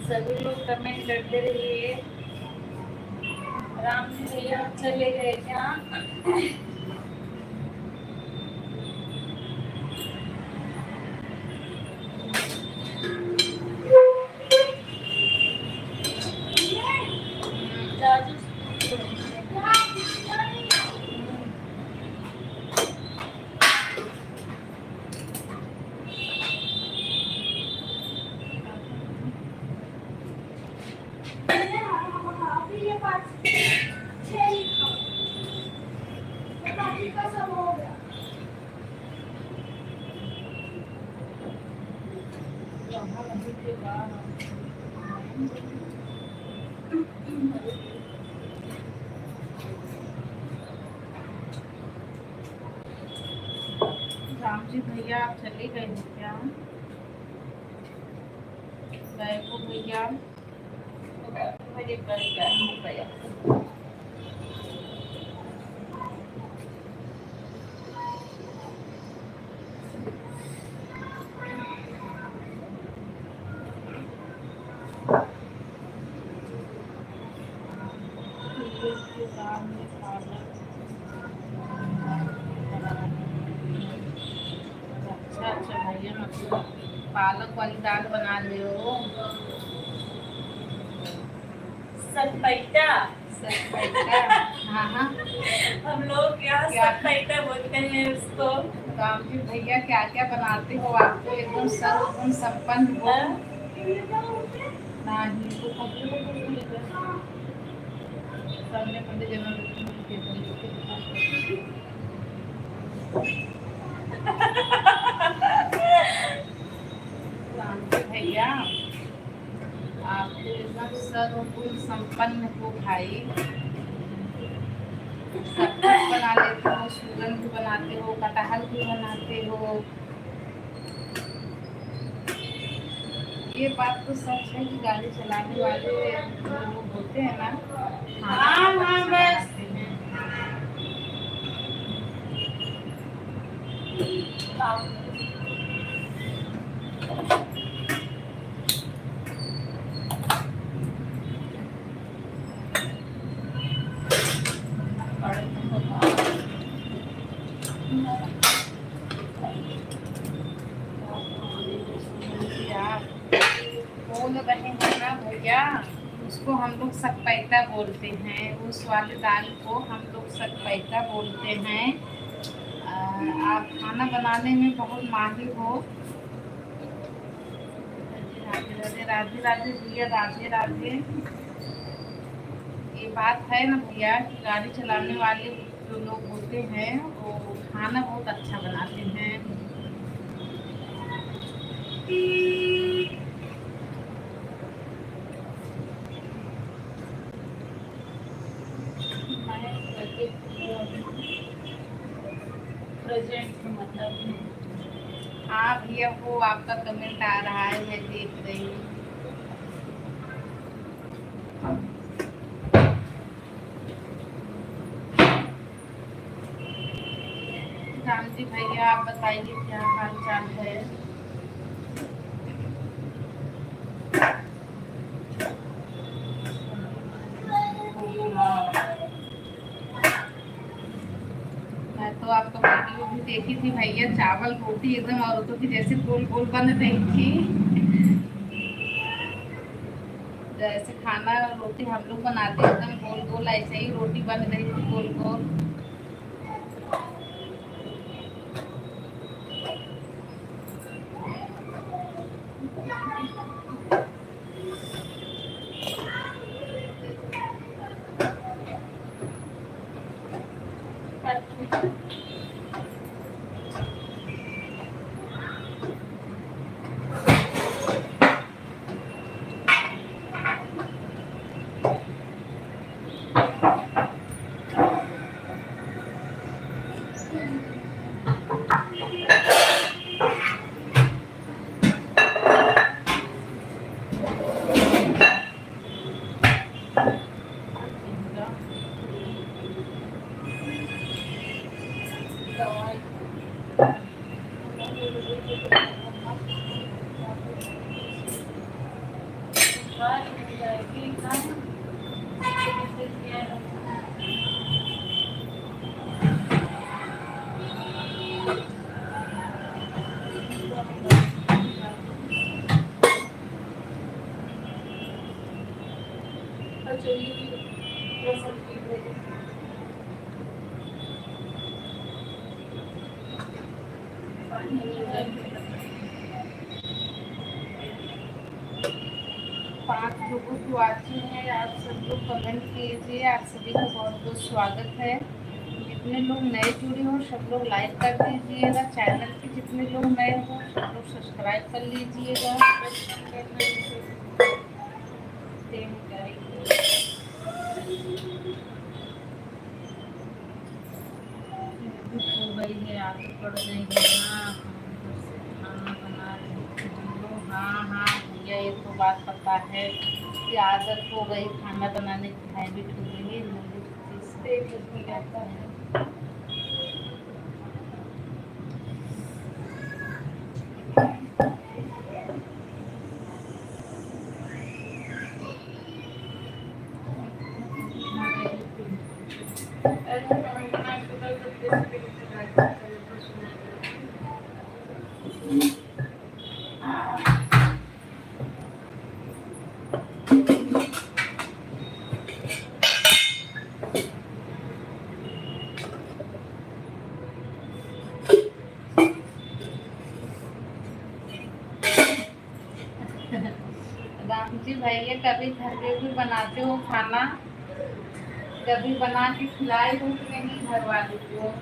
Speaker 1: सभी लोग कमेंट करते रहिए। राम जी भैया चले गए क्या? जाजू
Speaker 2: अभी ये बात छह ही खाओ, बाकी का सब हो गया।
Speaker 1: राम जी भैया आप चले गए हैं क्या? गए को भैया मुझे कर गया। अच्छा अच्छा भैया मतलब पालक वाली दाल बना रहे हो?
Speaker 3: सतपैता।
Speaker 1: सतपैता। हाँ हाँ।
Speaker 3: हम लोग यहाँ
Speaker 1: क्या?
Speaker 3: सतपैता बोलते हैं उसको।
Speaker 1: राम जी भैया क्या क्या बनाते हो? आप तो एकदम सर्वगुण संपन्न हो। नहीं तो सामने पंडित राम जी भैया आप तो एकदम सर्वगुण संपन्न हो भाई। सब कुछ बना लेते हो, सूरन भी बनाते हो, कटहल भी बनाते हो। ये बात तो सच है कि गाड़ी चलाने वाले लोग होते हैं ना,
Speaker 3: हाँ, हाँ,
Speaker 1: अच्छा
Speaker 3: बस।
Speaker 1: बनाते हैं। बोल रहे हैं ना भैया, उसको हम लोग सतपैता बोलते हैं। उस वाले दाल को हम लोग सतपैता बोलते हैं। आप खाना बनाने में बहुत माहिर हो। राधे राधे राधे राधे भैया, राधे राधे। ये बात है ना भैया कि गाड़ी चलाने वाले जो लोग होते हैं वो खाना बहुत अच्छा बनाते हैं।
Speaker 3: प्रेजेंट मतलब
Speaker 1: हाँ भैया वो आपका कमेंट आ रहा है, मैं देख रही हूँ। राम जी भैया आप बताइए क्या हाल चाल है? मैं तो आपका वीडियो भी देखी थी भैया, चावल रोटी एकदम औरतों की जैसे गोल गोल बन रही थी। जैसे खाना रोटी हम लोग बनाते हैं एकदम गोल गोल, ऐसे ही रोटी बन रही थी गोल गोल। सारी मिल जाएगी कहाँ कैसे किया है। कचौरी की रेसिपी भेजो। पानी मिल जाएगी। 5 लोगों की वाचिंग है। आप सब लोग कमेंट कीजिए। आप सभी का बहुत बहुत स्वागत है। जितने लोग नए जुड़े हो सब लोग लाइक कर दीजिएगा। चैनल पे जितने लोग नए हो सब लोग सब्सक्राइब कर लीजिएगा। सेम जाएगी। हो गई है, आदत पड़ गई है ना। हम से खाना बना रहे थे। हाँ हाँ भैया, ये तो बात पता है कि आदत हो गई खाना बनाने की, हैबिट हो गई है। हैबिट हो जाता है। राम जी भैया, कभी घर पे भी बनाते हो खाना? कभी बना के खिलाए हो कि नहीं घर वालों को?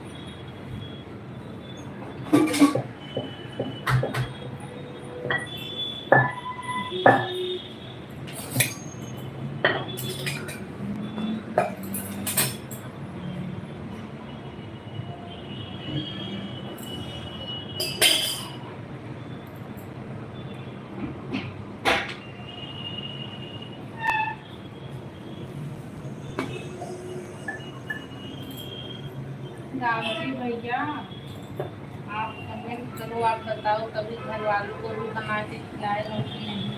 Speaker 1: राम जी भैया, आप कमेंट करो, आप बताओ कभी घर वालों को भी बना के खिलाए हो कि नहीं?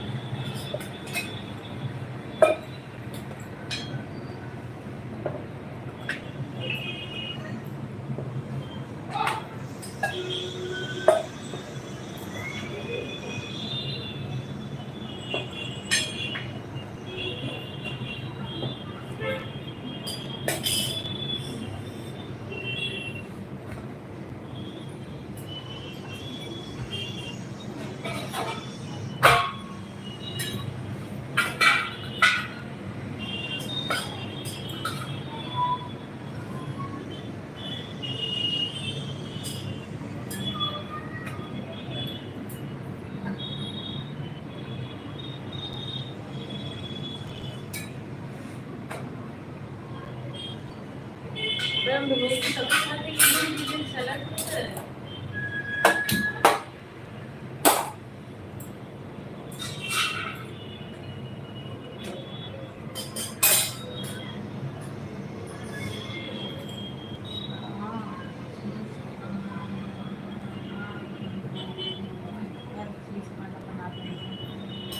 Speaker 1: मैम रोज सब्जी खाते हैं, सलाद खाते हैं।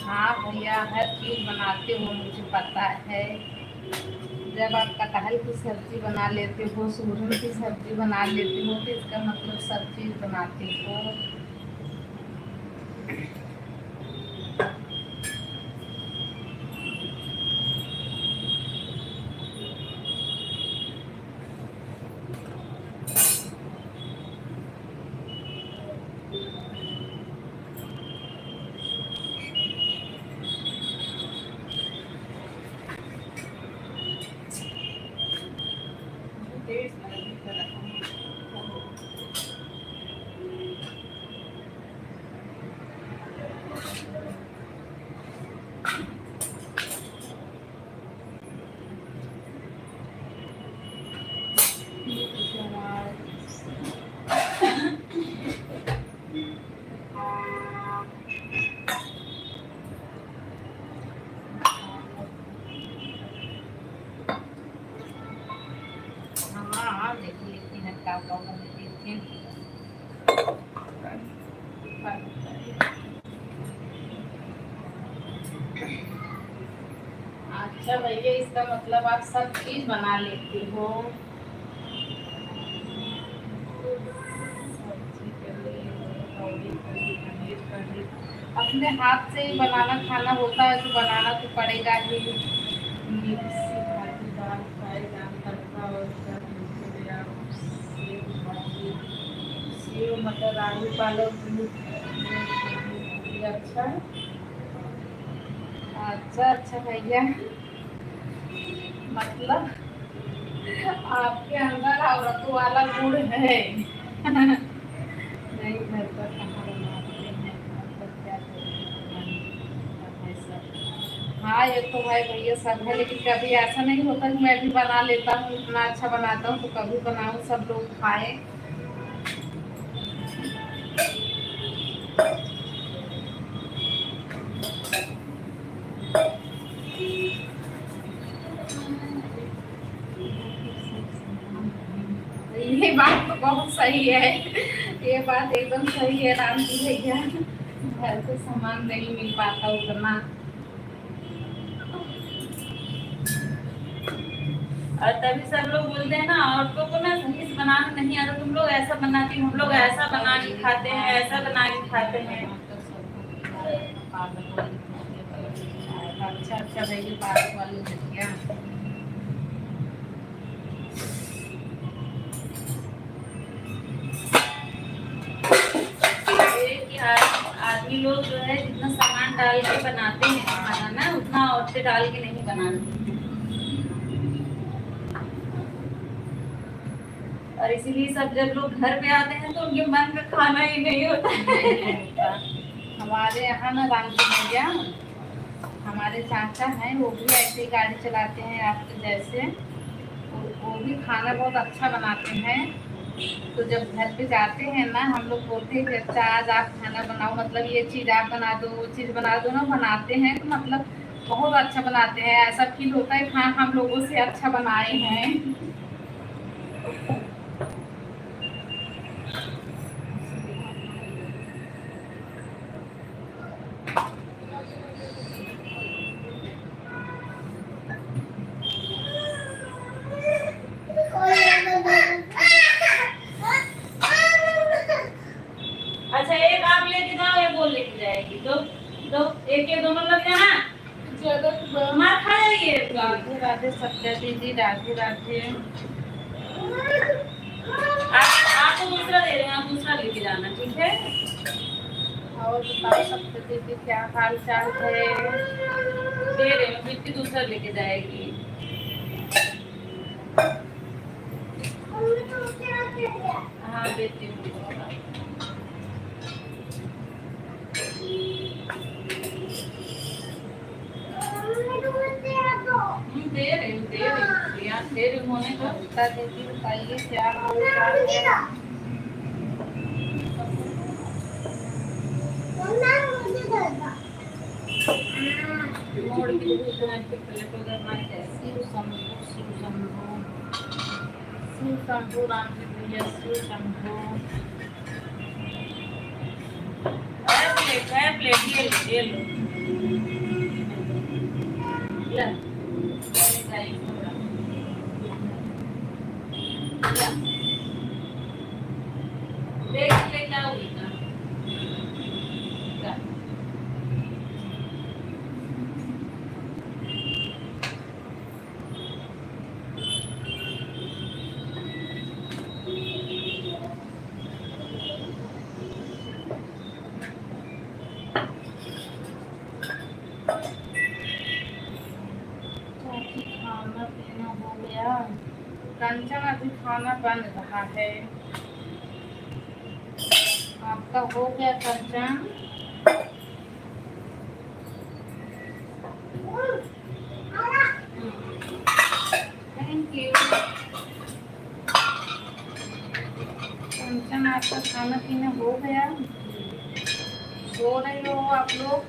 Speaker 1: हाँ भैया, हर चीज़ बनाते हो मुझे पता है। जब आप कटहल की सब्जी बना लेते हो, सूरन की सब्जी बना लेते हो, तो इसका मतलब सब चीज़ बनाते हो। हाँ देखिए, 1 मिनट का प्रॉब्लम देखिए। अच्छा भैया, इसका मतलब आप सब चीज बना लेती हो। सब्जी करी, पकौड़ी करी, पनीर करी। अपने हाथ से ही बनाना खाना होता है तो बनाना तो पड़ेगा ही। मिर्ची भाजी, दाल फ्राई, दाल तड़का और क्या बोलते हैं आप, सेव भाजी, सेव मटर आलू पालक दूध। अच्छा अच्छा अच्छा भैया, मतलब आपके अंदर औरतों वाला गुण है। नहीं, घर पर कहाँ बनाते हैं, मतलब क्या करते हैं सब। हाँ ये तो है भैया, सब है, लेकिन कभी ऐसा नहीं होता कि मैं भी बना लेता हूँ, इतना अच्छा बनाता हूँ तो कभी बनाऊँ सब लोग खाएं। ये बात तो बहुत सही है, ये बात एकदम सही है राम जी भैया, घर से सामान नहीं मिल पाता उतना। और तभी सब लोग बोलते हैं ना, औरतों को ना सही से बनाना नहीं आता, तुम लोग ऐसा बनाती, हम लोग ऐसा बना के खाते हैं, ऐसा बना के खाते हैं। अच्छा अच्छा भैया, पालक वाली भजिया। कि आदमी लोग जो है जितना सामान डाल के बनाते हैं खाना ना, उतना औरतें डाल के नहीं बनाती। और इसीलिए सब जब लोग घर पे आते हैं तो उनके मन का खाना ही नहीं होता। हमारे यहाँ ना राम जी भैया, हमारे चाचा हैं, वो भी ऐसे ही गाड़ी चलाते हैं आपके जैसे, वो भी खाना बहुत अच्छा बनाते हैं। तो जब घर पे जाते हैं ना, हम लोग बोलते हैं कि अच्छा आज आप खाना बनाओ, मतलब ये चीज़ आप बना दो, वो चीज़ बना दो ना, बनाते हैं तो मतलब बहुत अच्छा बनाते हैं, ऐसा फील होता है हाँ हम लोगों से अच्छा बनाए हैं। अच्छा एक आप लेके जाओ, एक वो लेके जाएगी, दो दो, एक ये दोनों लग जाना, मार खा जाएगी। राधे राधे सत्या दीदी, राधे राधे। आपको दूसरा दे रहे हैं, आप दूसरा लेके जाना, ठीक है। और बताओ सत्या दीदी क्या हाल चाल है। दे रहे हैं, बिट्टी दूसरा लेके जाएगी। हाँ देती हूँ, दे रही हूँ होने को। दीदी बताइए क्या हाल चाल है। मोड़ के प्लेट उधर ना जाए। शिव शंभू, शिव शंभू, शिव शंभू, राम जी भैया शिव शंभू। है प्लेट ये लो। देख ले क्या हुई था। खाना पीना हो गया, कंचन अभी खाना बन रहा है। आपका हो गया कंचन? थैंक यू कंचन, आपका खाना पीना हो गया? सो रहे हो आप लोग?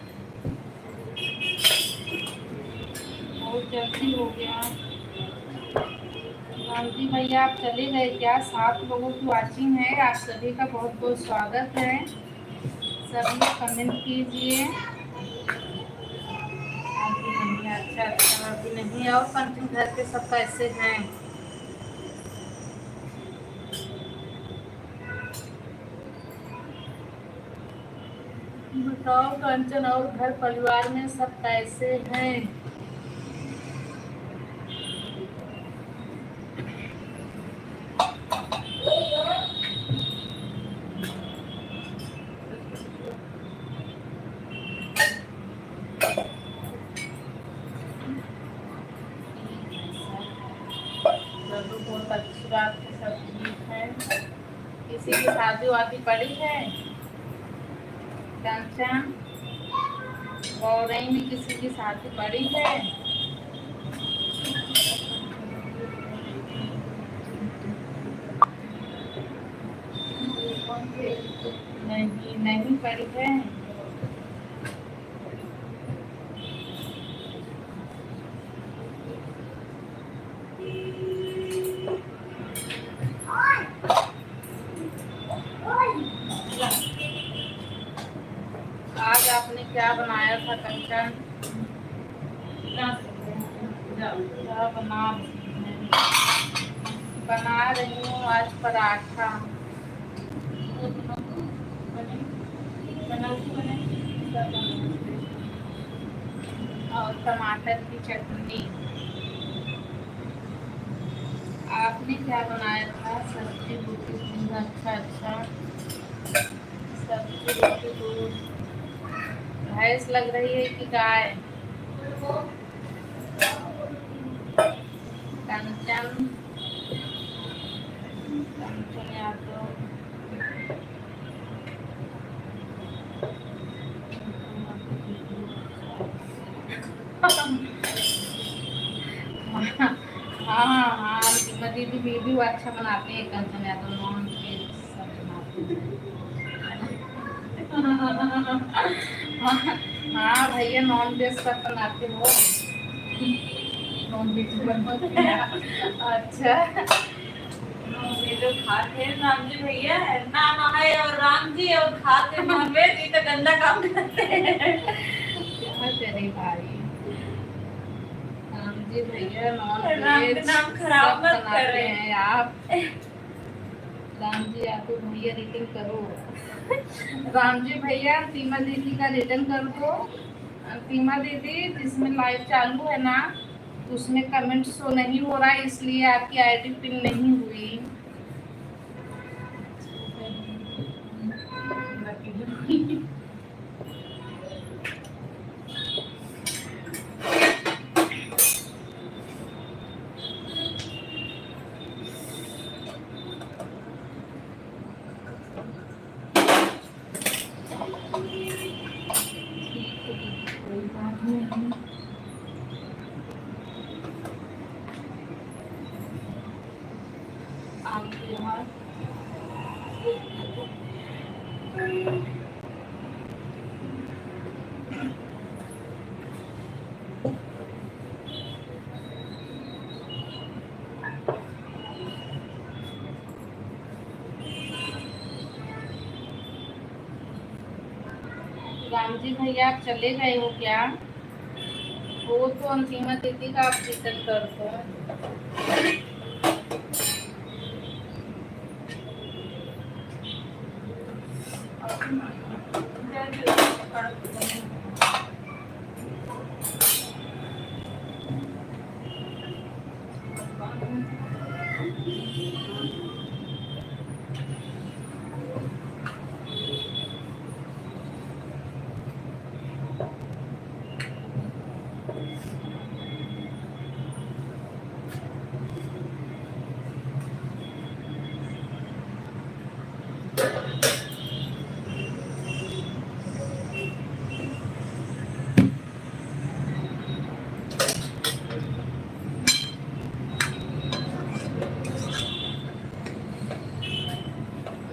Speaker 1: बहुत जल्दी हो गया। गांधी भैया आप चले गए क्या? 7 लोगों की वॉचिंग है, आप सभी का बहुत बहुत स्वागत है। सभी कमेंट कीजिए। अभी नहीं, अच्छा अच्छा अभी नहीं अपनी और कंचन घर के सब कैसे हैं? बताओ कंचन, और घर परिवार में सब कैसे हैं? चलो बहुत अच्छी बात है, सब ठीक है। किसी की शादी वादी पड़ी है कंचन? गौरई में किसी की शादी पड़ी है? नहीं, नहीं पड़ी है। आज आपने क्या बनाया था कंचन? क्या बना रही हूँ आज पराठा और टमाटर की चटनी। आपने क्या बनाया था? सब्जी रोटी। अच्छा अच्छा, सब्जी रोटी दूध। भैंस लग रही है कि गाय? कंचन, कंचन यादव। हाँ, सीमा दीदी वीडियो अच्छा बनाते हैं। कंचन यादव नॉन वेज सब बनाते हैं। हाँ भैया, नॉन वेज सब बनाते हो? नॉन वेज बनते हैं? अच्छा,
Speaker 3: जो खाते हैं राम जी भैया, नाम है और राम जी, और खाते नॉनवेज, ये तो गंदा काम करते हैं।
Speaker 1: क्या करे भाई, राम जी भैया नॉन
Speaker 3: राम
Speaker 1: वेज
Speaker 3: का नाम खराब
Speaker 1: सब
Speaker 3: मत
Speaker 1: बनाते
Speaker 3: करें।
Speaker 1: हैं आप। राम जी आपको भैया रेटिंग करो। राम जी भैया सीमा दीदी का रेटिंग कर दो। सीमा दीदी, जिसमें लाइव चालू है ना, उसमें कमेंट शो नहीं हो रहा है, इसलिए आपकी आईडी पिन नहीं हुई। कोई बात नहीं। आपके यहाँ राम जी भैया आप चले गए हो क्या? वो तो अंतिमा दीदी का आप रिटर्न कर दो।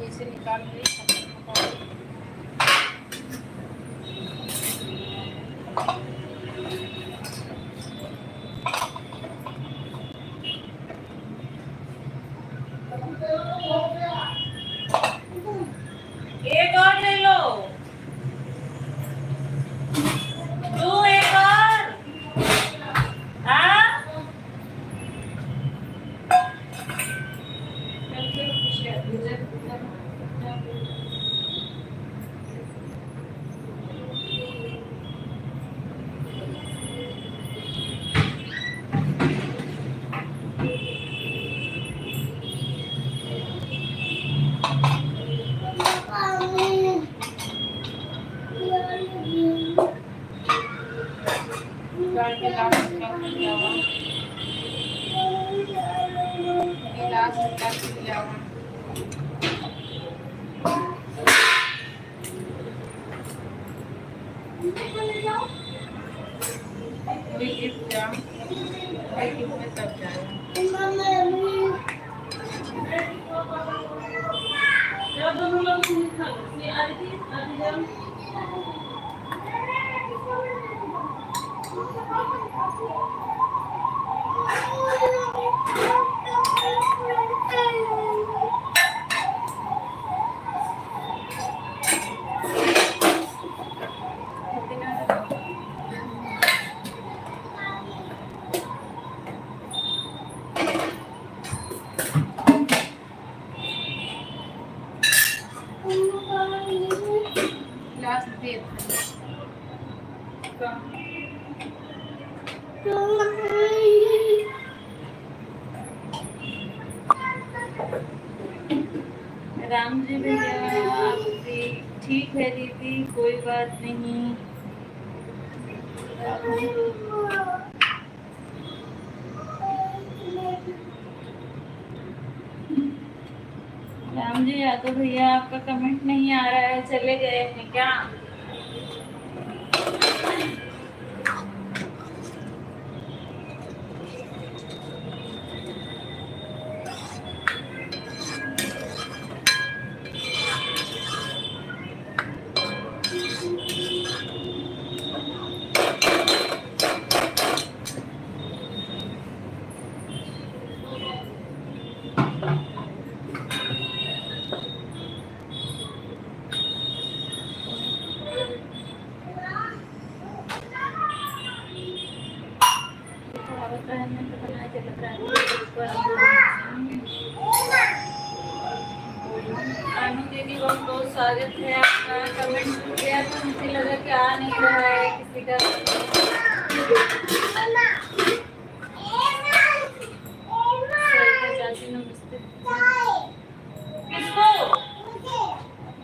Speaker 1: इसे निकाल के
Speaker 3: एक और ले लो, दो एक और। हाँ गिलास का लिया हुआ गिलास का लिया हुआ कोई गिफ्ट जा कोई गिफ्ट में तब जाएगा दोनों लोग खा लो आदि जाओ गिलास दे राम जी भैया आपकी ठीक है दीदी कोई बात नहीं राम जी यादव भैया आपका कमेंट नहीं आ रहा है चले गए हैं क्या अनु दीदी बहुत बहुत स्वागत है आपका कमेंट किया तो मुझे लगा कि आ नहीं रहा है किसी का चाची नमस्ते किसको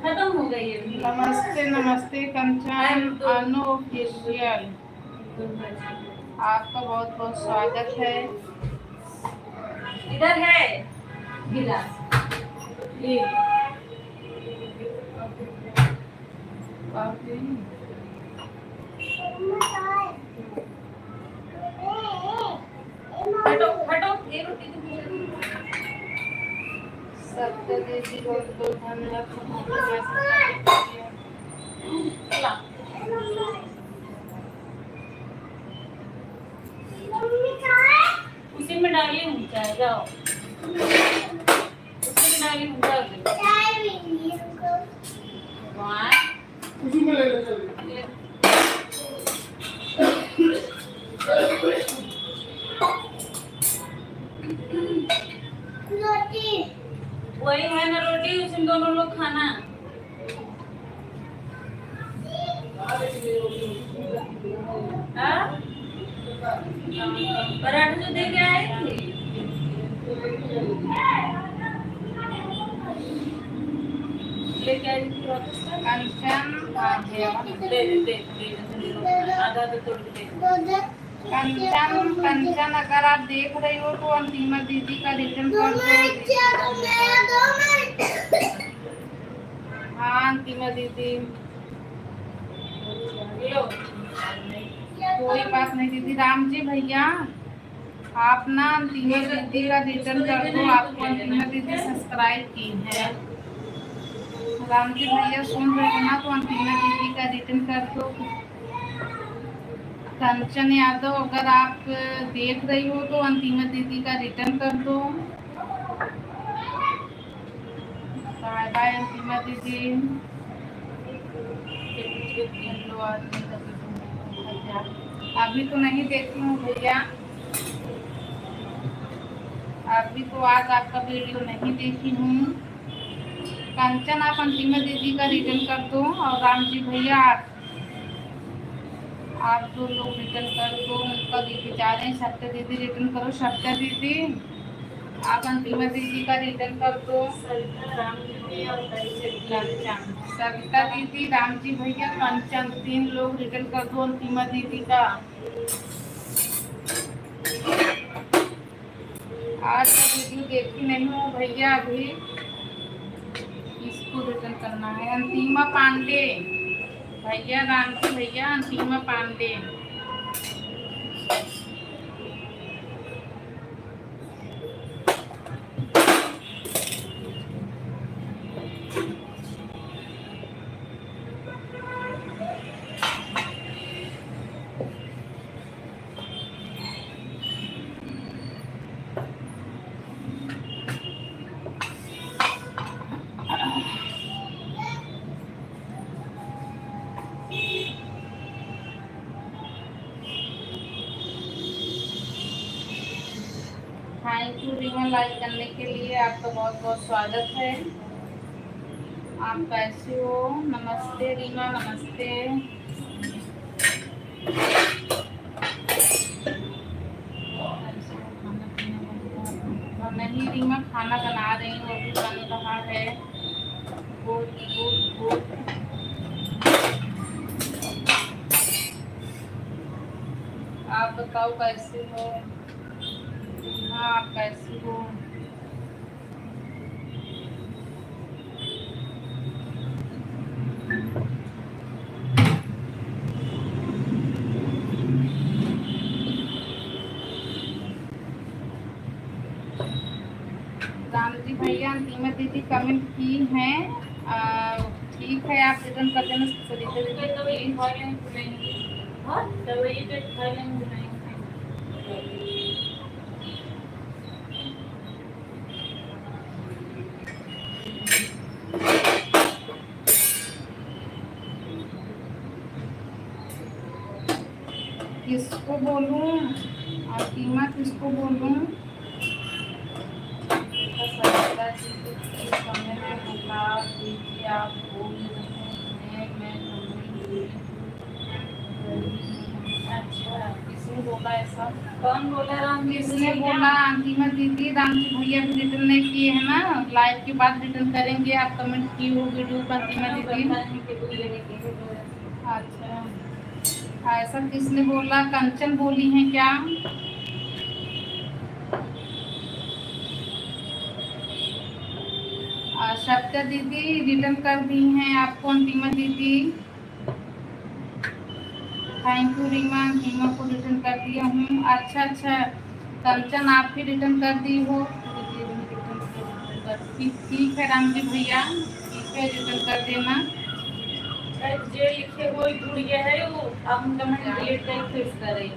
Speaker 3: खत्म हो गई है
Speaker 4: नमस्ते नमस्ते कंचन अनु ऑफिशियल आपका बहुत बहुत स्वागत है।
Speaker 3: इधर है गिलास ये हटो हटो ये रोटी
Speaker 4: सत्य दीदी बहुत बहुत धन्यवाद।
Speaker 3: चला उसी में डालिए हूँ चाय जाओ उसी में डालिए हूँ जाओ
Speaker 2: उसी में ले ले चल रोटी
Speaker 3: वही है ना रोटी उसमें दोनों लोग खाना हाँ? पराठा जो दे के आए थे लेके आई थी वापस
Speaker 4: कंचन
Speaker 3: दे आधा तो तोड़ के दे
Speaker 4: कंचन अगर आप देख रही हो तो अंतिमा दीदी का रिटर्न कर दो। हाँ अंतिमा दीदी
Speaker 3: लो
Speaker 4: कोई बात नहीं दीदी। राम जी भैया आप ना अंतिमा दीदी का रिटर्न कर दो। आपको अंतिमा दीदी सब्सक्राइब की है। राम जी भैया सुन रहे हो ना तो अंतिमा दीदी का रिटर्न कर दो। कंचन यादव अगर आप देख रही हो तो अंतिमा दीदी का रिटर्न कर दो। बाय बाय अंतिमा दीदी। अभी तो नहीं देखी हूँ भैया अभी तो आज आपका वीडियो नहीं देखी हूँ। कंचन आप अंतिमा दीदी का रिटर्न कर दो और राम जी भैया आप दो लोग रिटर्न कर दो। उनका दीदी जा रहे हैं सत्या दीदी रिटर्न करो। सत्या दीदी आप अंतिमा दीदी का रिटर्न कर दो। सविता दीदी राम जी भैया कंचन 3 लोग रिटर्न कर दो अंतिमा दीदी का। आज का वीडियो देखी नहीं हूँ भैया, अभी इसको रिटर्न करना है। अंतिमा पांडे भैया, राम जी भैया, Antima Pande. Thank you Reema, like करने के लिए आपका बहुत बहुत स्वागत है। आप कैसे हो? नमस्ते रीमा, नमस्ते। नहीं रीमा, खाना बना रही हूँ, अभी बन रहा है। Good good good. आप बताओ कैसे हो? हाँ, आप कैसी हो? राम जी भैया, अंतिमा दीदी कमेंट की हैं। ठीक है, आप रिटर्न कर देना। सरिता दीदी
Speaker 3: तो वही थाईलैंड बुलाएंगे। हाँ, तो वही पे थाईलैंड बुलाएंगे।
Speaker 4: किसको बोलूं? अंतिमा किसको बोलूं? सरिता जी को प्लीज कमेंट में बता दीजिए आप बोल रहे हैं, मैं अच्छा, किसने बोला ऐसा?
Speaker 3: कौन बोला? राम जी
Speaker 4: किसने बोला? अंतिमा दीदी, राम जी भैया भी रिटर्न नहीं किए हैं ना, लाइव के बाद रिटर्न करेंगे। आप कमेंट की हो वीडियो पर अंतिमा दीदी। अच्छा, ऐसा किसने बोला? कंचन बोली हैं क्या? सत्या दीदी रिटर्न कर दी हैं आपको। अंतिमा दीदी थैंक यू रीमा, रीमा को रिटर्न कर दिया हूँ। अच्छा अच्छा, कंचन आप भी रिटर्न कर दी हो। ठीक है राम जी भैया, ठीक है, रिटर्न कर देना।
Speaker 3: जो लिखे वो जुड़ गया है, वो हम कमेंट डिलीट करके फिर करें।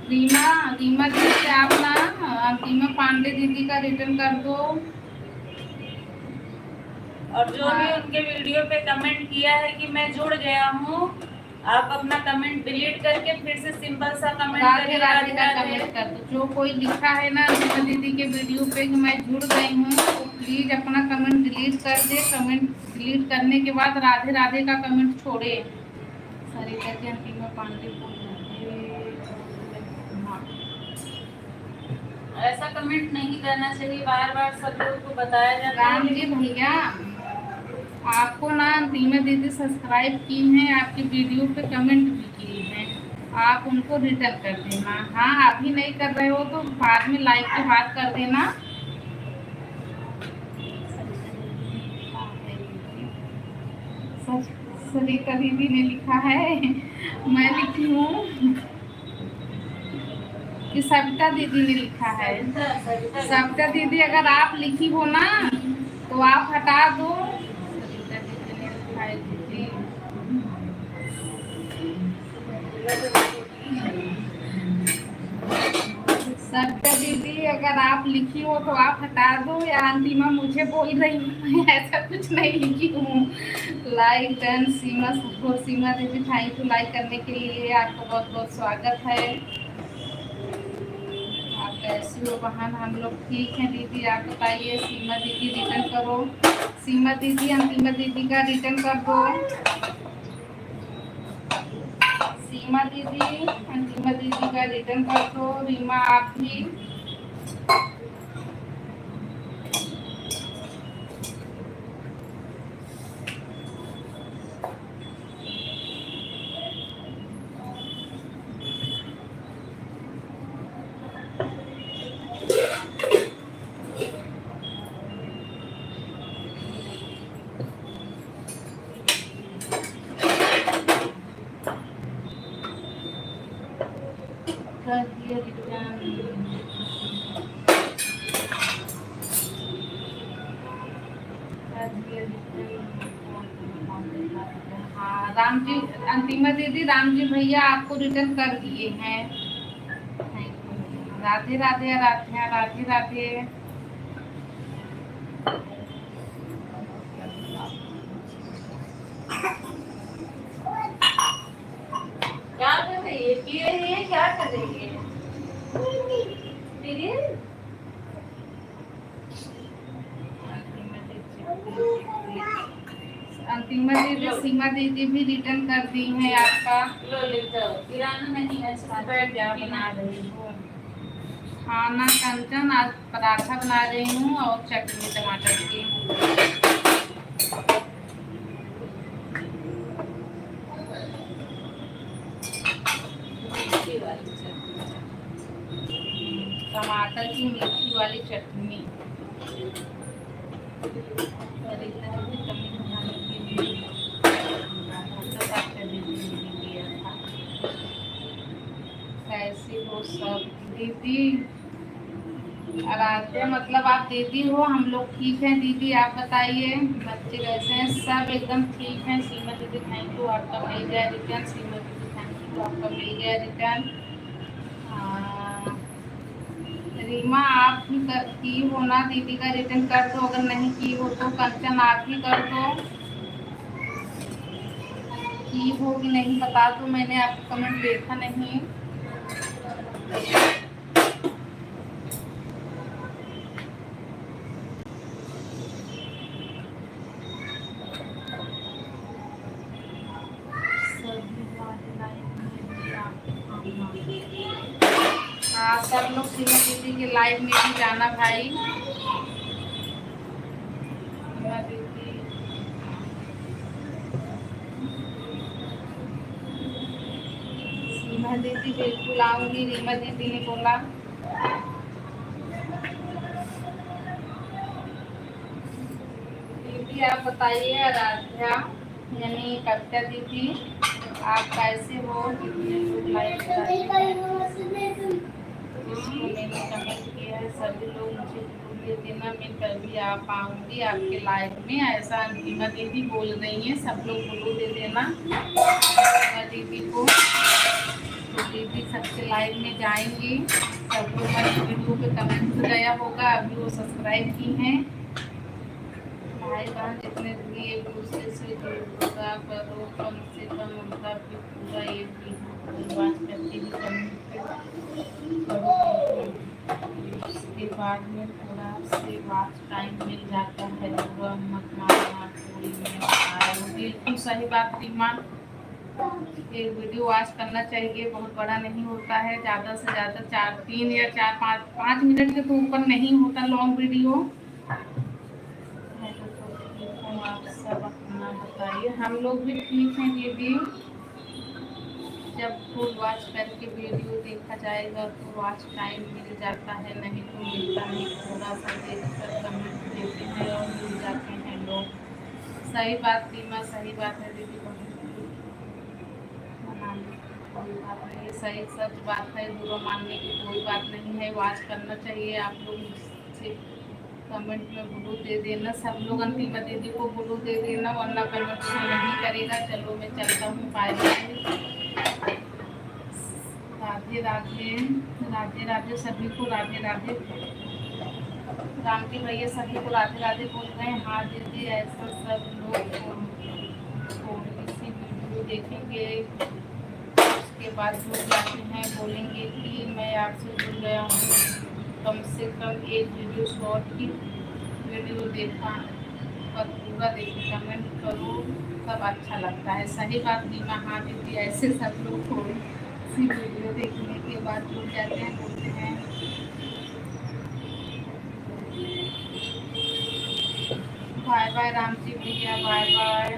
Speaker 4: रीमा, रीमा दीदी आप ना अंतिमा पांडे दीदी का रिटर्न कर दो।
Speaker 3: और जो भी उनके वीडियो पे कमेंट किया है कि मैं जुड़ गया हूँ, आप अपना कमेंट डिलीट करके फिर से सिंपल सा कमेंट
Speaker 4: राधे राधे का कमेंट कर दो। जो कोई लिखा है ना अंतिमा दीदी के वीडियो पे कि मैं जुड़ गई हूँ, तो प्लीज अपना कमेंट डिलीट कर दे। कमेंट डिलीट करने के बाद राधे राधे का कमेंट छोड़े। सरिता जी, अंतिमा पांडे को
Speaker 3: ऐसा कमेंट नहीं करना चाहिए, बार बार सब लोग को बताया जाता है।
Speaker 4: राम जी भैया, आपको ना अंतिमा दीदी सब्सक्राइब की हैं, आपकी वीडियो पे कमेंट भी की हैं, आप उनको रिटर्न कर देना। हाँ, अभी नहीं कर रहे हो तो बाद में लाइक के बाद कर देना। सरिता दीदी ने लिखा है, मैं लिखी हूँ कि सविता दीदी ने लिखा है। सविता दीदी, अगर आप लिखी हो ना तो आप हटा दो। सविता दीदी ने लिखा है दीदी। सविता दीदी, अगर आप लिखी हो तो आप हटा दो। या अंतिमा मुझे बोल रही हूँ, ऐसा कुछ नहीं लिखी हूँ। Like done. Seema support, Seema दीदी थैंक यू लाइक करने के लिए, आपका बहुत बहुत स्वागत है। आप कैसी हो बहन? हम लोग ठीक हैं दीदी, आप बताइए। सीमा दीदी रिटर्न करो। सीमा दीदी, अंतिमा दीदी का रिटर्न कर दो। सीमा दीदी, अंतिमा दीदी का रिटर्न कर दो। रीमा आप भी। कर दिए रिटर्न। हाँ राम जी, अंतिमा दीदी राम जी भैया आपको रिटर्न कर दिए हैं। Thank you. राधे राधे आराध्या, राधे राधे।
Speaker 3: क्या कर रही है? पी रही है? क्या कर रही है? पी रही है?
Speaker 4: अंतिमा दीदी सीमा दीदी भी रिटर्न कर दी है आपका।
Speaker 3: लो ले जाओ, किराना नहीं है, बैठ
Speaker 4: क्या
Speaker 3: क्या
Speaker 4: बना रही हो? खाना कंचन, आज पराठा बना रही हूँ और चटनी टमाटर की। टमाटर की मीठी वाली चटनी। कैसी हो सब दीदी? आराध्या मतलब आप दीदी हो? हम लोग ठीक हैं दीदी, आप बताइए बच्चे कैसे हैं? सब एकदम ठीक हैं। सीमा दीदी थैंक यू, आपका मिल गया रिटर्न। सीमा दीदी थैंक यू, आपका मिल गया रिटर्न। रीमा आप ही की हो ना दीदी का रिटर्न कर दो, अगर नहीं की हो तो कंचन आप ही कर दो। की हो कि नहीं बता दो, मैंने आपका कमेंट देखा नहीं। हाँ सब लोग सीमा दीदी के लाइव में भी जाना भाई। सीमा दीदी बिल्कुल आऊंगी, रीमा दीदी ने बोला। दीदी आप बताइए आराध्या यानी कविता दीदी आप कैसे हो? कितने लोग लाइक मैंने कमेंट किया है, सभी लोग मुझे बोल देना, मैं कभी आ पाऊंगी आपके लाइव में, ऐसा अंतिमा दीदी बोल रही हैं। सब लोग बोलो दे देना दीदी को, तो दीदी सबसे लाइव में जाएंगी। सब लोग मेरे वीडियो पे कमेंट गया होगा, अभी वो सब्सक्राइब की हैं। भाई बहन जितने भी एक दूसरे से जुड़ा करो, कम से कम उनका भी पूरा एक बात करके भी कमेंट करो, उसके बाद में थोड़ा से वाच टाइम मिल जाता है। वह मत मारना थोड़ी में। बिल्कुल सही बात रीमा, ये वीडियो वॉच करना चाहिए, बहुत बड़ा नहीं होता है, ज़्यादा से ज़्यादा 3 या 5 मिनट के तो ऊपर नहीं होता लॉन्ग वीडियो। आप सब अपना बताइए। हम लोग भी ठीक हैं दीदी, जब फुल वॉच करके वीडियो देखा जाएगा तो वॉच टाइम मिल जाता है, नहीं तो मिलता नहीं। थोड़ा सा देख कर कमेंट देते हैं और मिल जाते हैं लोग। सही बात रीमा, सही बात है दीदी, कोई बात नहीं, सही सच बात है, बुरा मानने की कोई बात नहीं है। वॉच करना चाहिए। आप लोग से कमेंट में ब्लू दे देना, सब लोग अंतिमा दीदी को ब्लू दे देना, वरना कमेंट से नहीं करेगा। चलो मैं चलता हूँ, बाय बाय। राधे राधे, राधे राधे सभी को, राधे राधे। राम जी भैया सभी को राधे राधे बोल रहे हैं। हाँ दीदी ऐसा सब लोग थोड़ी सी वीडियो देखेंगे उसके बाद जुड़ जाते हैं, बोलेंगे कि मैं आपसे जुड़ गया हूँ। कम से कम एक वीडियो शॉर्ट की वीडियो देखा पर पूरा देखे, कमेंट करो, सब अच्छा लगता है। सही बात रीमा, हाँ दीदी ऐसे सब लोग थोड़ी सी वीडियो देखने के बाद जुड़ जाते हैं, बोलते हैं। बाय बाय राम जी भैया, बाय बाय।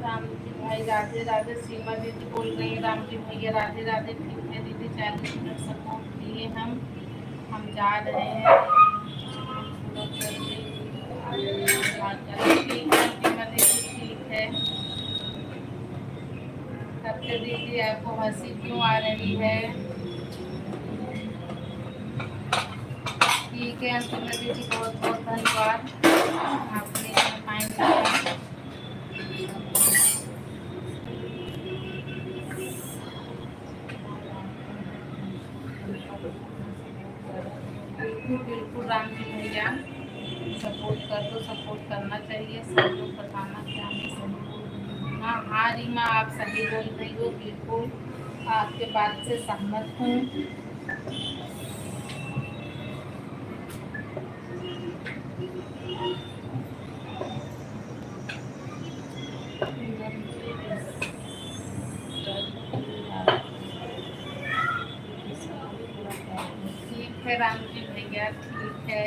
Speaker 4: राम जी भाई राधे राधे। सीमा दीदी बोल रही है राम जी भैया राधे राधे। ठीक है दीदी, 40 मिनट सपोर्ट दिए हम जा रहे हैं। ठीक है सीमा दीदी, ठीक है। को हंसी क्यों आ रही है? ठीक है अंतिमा दीदी, बहुत बहुत धन्यवाद, आपने टाइम दिया। बिल्कुल बिल्कुल राम जी भैया, सपोर्ट कर दो, सपोर्ट करना चाहिए, सब लोग बताना क्या मैं सही। हाँ हाँ रीमा, आप सही बोल रही हो, बिल्कुल आपके बात से सहमत हूँ। ठीक है राम जी भैया, ठीक है।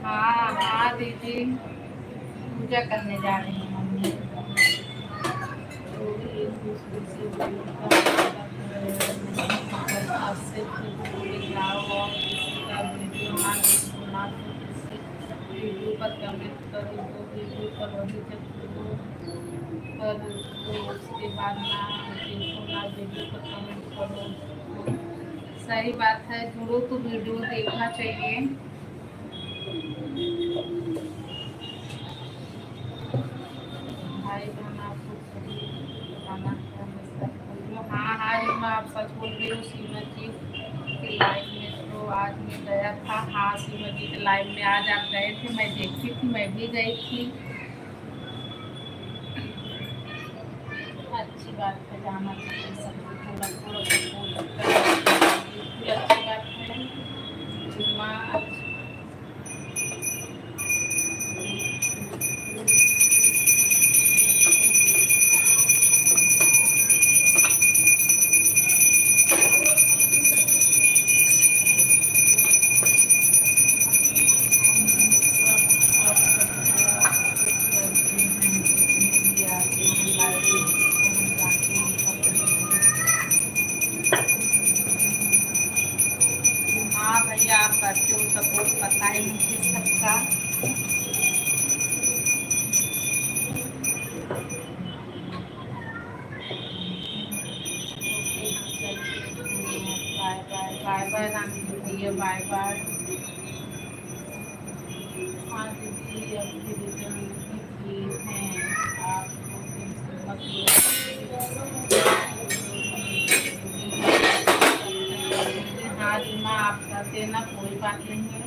Speaker 4: हाँ हाँ दीदी, पूजा करने जा रही हैं मम्मी। आपसे जाओ और किसी का वीडियो ना देखो, ना तो किसी वीडियो पर कमेंट करो, तो वीडियो पर वही जब कर तो उसके बाद ना देखो, ना वीडियो पर कमेंट करो। सही बात है, जुड़ो तो वीडियो देखना चाहिए। भाई बहन आपको सही बताना है, मैं सच बोल रही हूँ। हाँ हाँ रीमा, आप सच बोल रही हो। सीमा जी के लाइव में तो आज मैं गया था। हाँ सीमा जी के लाइव में आज आप गए थे, मैं देखी थी, मैं भी गई थी। अच्छी बात है, जाना चाहिए सबको, थोड़ा थोड़ा सपोर्ट करना बिल्कुल अच्छी बात है रीमा। हाँ भैया, आप करते हो सपोर्ट, पता है मुझे सबका। Bye bye, bye bye Ram ji भैया, बाय बाय। हाँ दीदी, अभी रिटर्न किए हैं, आपको टेंशन मत लो। हाँ रीमा, आप कर देना, कोई बात नहीं है।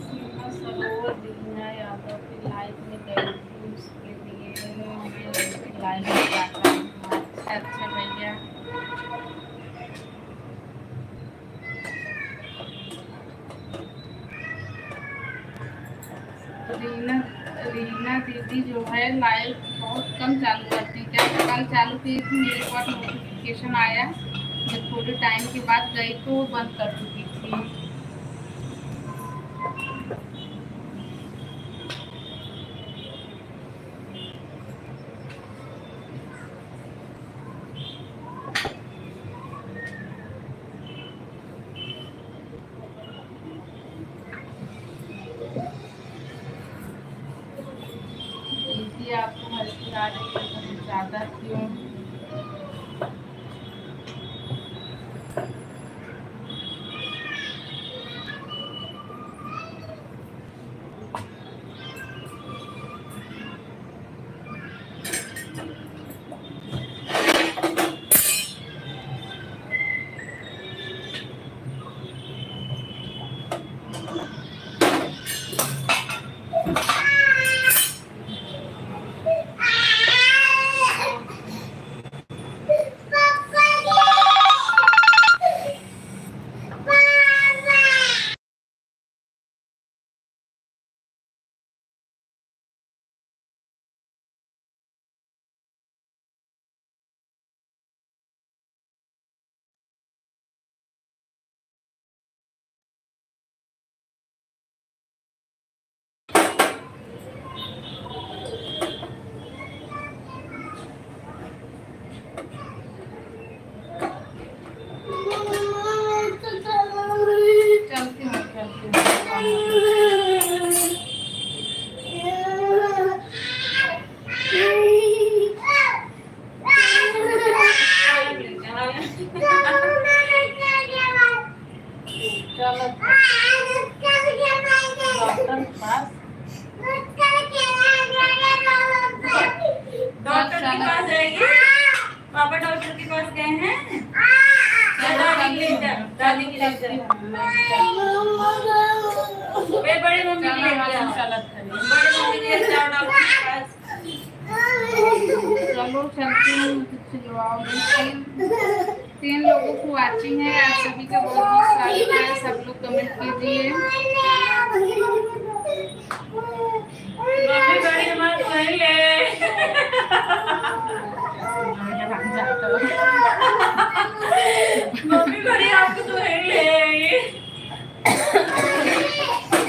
Speaker 4: सीमा सरोवर दीना यादव की लाइव में गई थी, उसके लिए मैं लाइव में जाता हूँ। अच्छा अच्छा भैया। रीना रीना दीदी जो है लाइव बहुत कम चालू करती है, जब कल चालू की थी मेरे पास नोटिफिकेशन आया, जब थोड़े टाइम के बाद गई तो वो बंद कर चुकी थी। दीदी आपको हल्की आ रही है तो ज़्यादा क्यों? चलो डॉक्टर के पास
Speaker 3: डॉक्टर के पास जाएंगे। पापा डॉक्टर के पास गए हैं। दादी के लिए दादी के लिए बड़ी मम्मी के लिए बड़ी मम्मी के लिए जाओ डॉक्टर के पास।
Speaker 4: चलो चलती हूँ। चिल्लाओ नहीं। 3 लोगों को वाचिंग है। आप सभी का बहुत बहुत स्वागत है। सब लोग कमेंट कीजिए।
Speaker 3: मम्मी बड़ी मत नहीं ले। मम्मी बड़ी आपको तो है ले।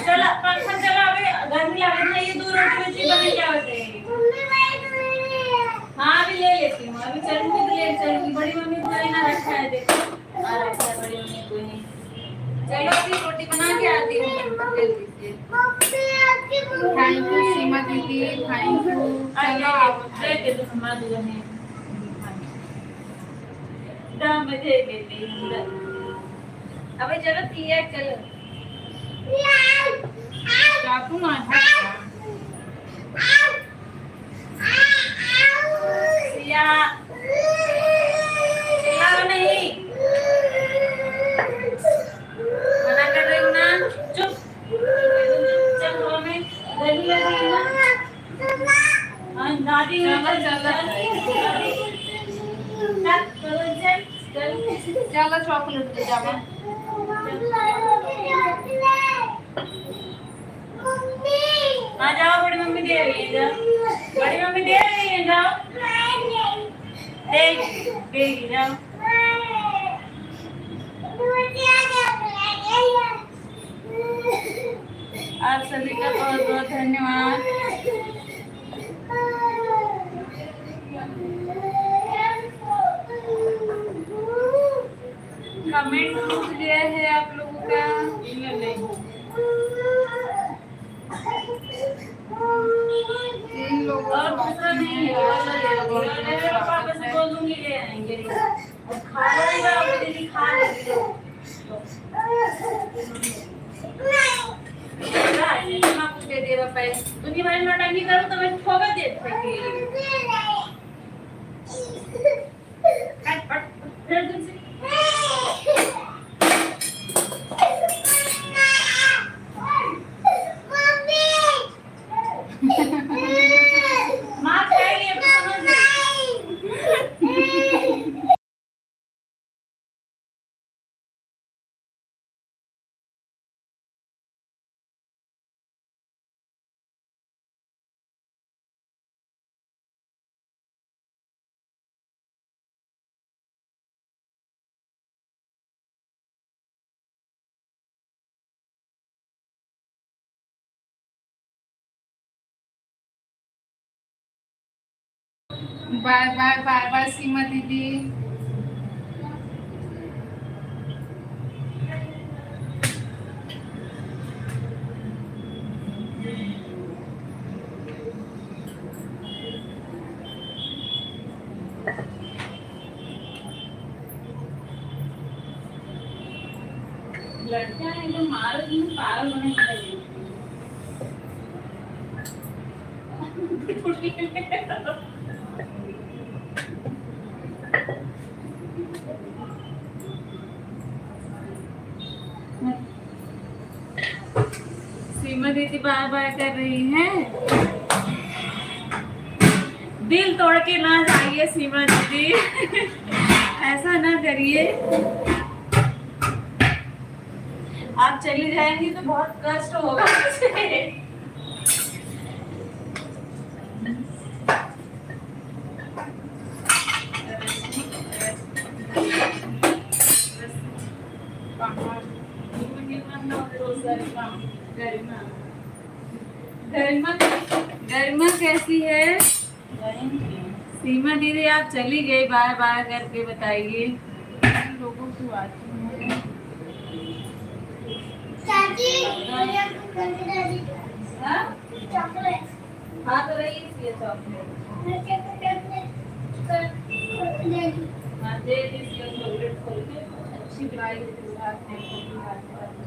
Speaker 3: चला पंखा चला अभी गर्मी लग रही है। ये 2 रोटी बची बनी क्या होते हैं। हाँ अभी ले लेती हूँ। अभी चलूंगी तो ले चलूंगी। बड़ी मम्मी को ना रखा है देखो। रखा है बड़ी मम्मी को ही। चलो अभी रोटी बना के आती हूँ जल्दी से।
Speaker 4: थैंक यू सीमा दीदी। Thank you. चलो आप
Speaker 3: दे दो हमारा दूध है। दाम में दे देती हूँ। अबे चलो पिया चलो।
Speaker 4: चाकू ना
Speaker 3: सिया चिल्लाओ नहीं। मना कर रही हूँ ना। चुप चलो हमें गर्मी लग रही है ना। हाँ दादी
Speaker 4: चलो चॉकलेट दे जावा।
Speaker 3: आ जाओ बड़ी मम्मी दे रही है। जाओ बड़ी मम्मी दे रही है। जाओ दे जाओ। आप सभी का बहुत बहुत धन्यवाद। कमेंट पूछ लिया है आप लोगों का।
Speaker 4: तीन लोगों
Speaker 3: और
Speaker 4: को
Speaker 3: दूसरा नहीं है। पापा से बोलूंगी ले आएंगे। और खा लेगा और दीदी खा लेगी। आपको दे देगा पैसे। दुनिया भर में नौटंकी करूँ तो मैं ठोका दे दूँगी। फिर दूसरी माँ खाएगी अब समझ
Speaker 4: बाय बाय बाय बाय सीमा दीदी।
Speaker 3: लड़कियां एकदम मारो तुम पागल होने लगी। सीमा दीदी बाय बाय कर रही हैं। दिल तोड़ के ना जाइए सीमा दीदी। ऐसा ना करिए। आप चली जाएंगी तो बहुत कष्ट होगा मुझे। गरिमा कैसी है? सीमा दीदी आप चली गई बाय बाय करके बताइए।
Speaker 4: लोगों को आती है।
Speaker 3: हाँ?
Speaker 2: चॉकलेट
Speaker 3: हाँ तो रही इसलिए चॉकलेट। हाँ दे दीजिए चॉकलेट खोल के अच्छी प्राइस के साथ है।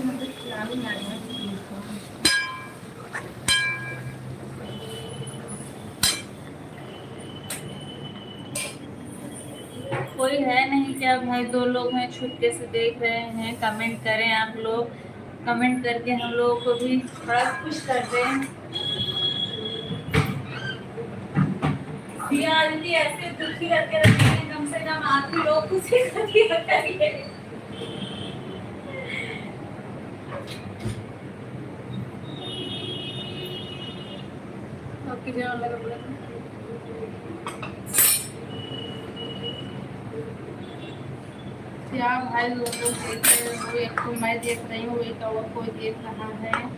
Speaker 4: मतलब खिलाने ना रहे हैं।
Speaker 1: कोई है नहीं क्या भाई? 2 लोग हैं, छुपके से देख रहे हैं। कमेंट करें आप लोग, कमेंट करके हम लोगों को भी थोड़ा खुश कर दें। दिया आदमी ऐसे दुखी करके रखेंगे, कम से कम आप ही लोग खुशी करके रखेंगे। आपकी जान लगा पड़ा।
Speaker 4: क्या भाई लोग देख रहे हो? एक को मैं देख रही हूँ, एक और कोई देख रहा है।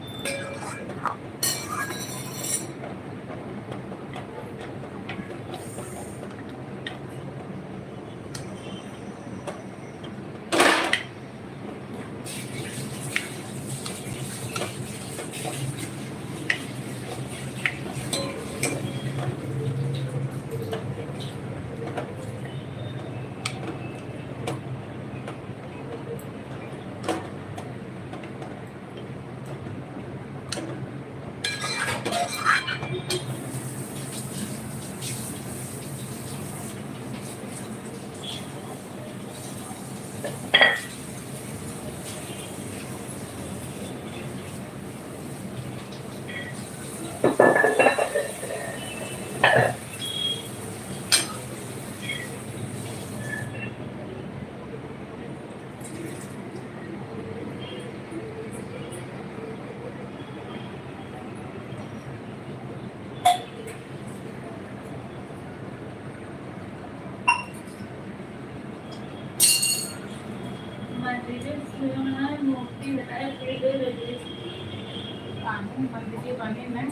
Speaker 4: मंदिर बने में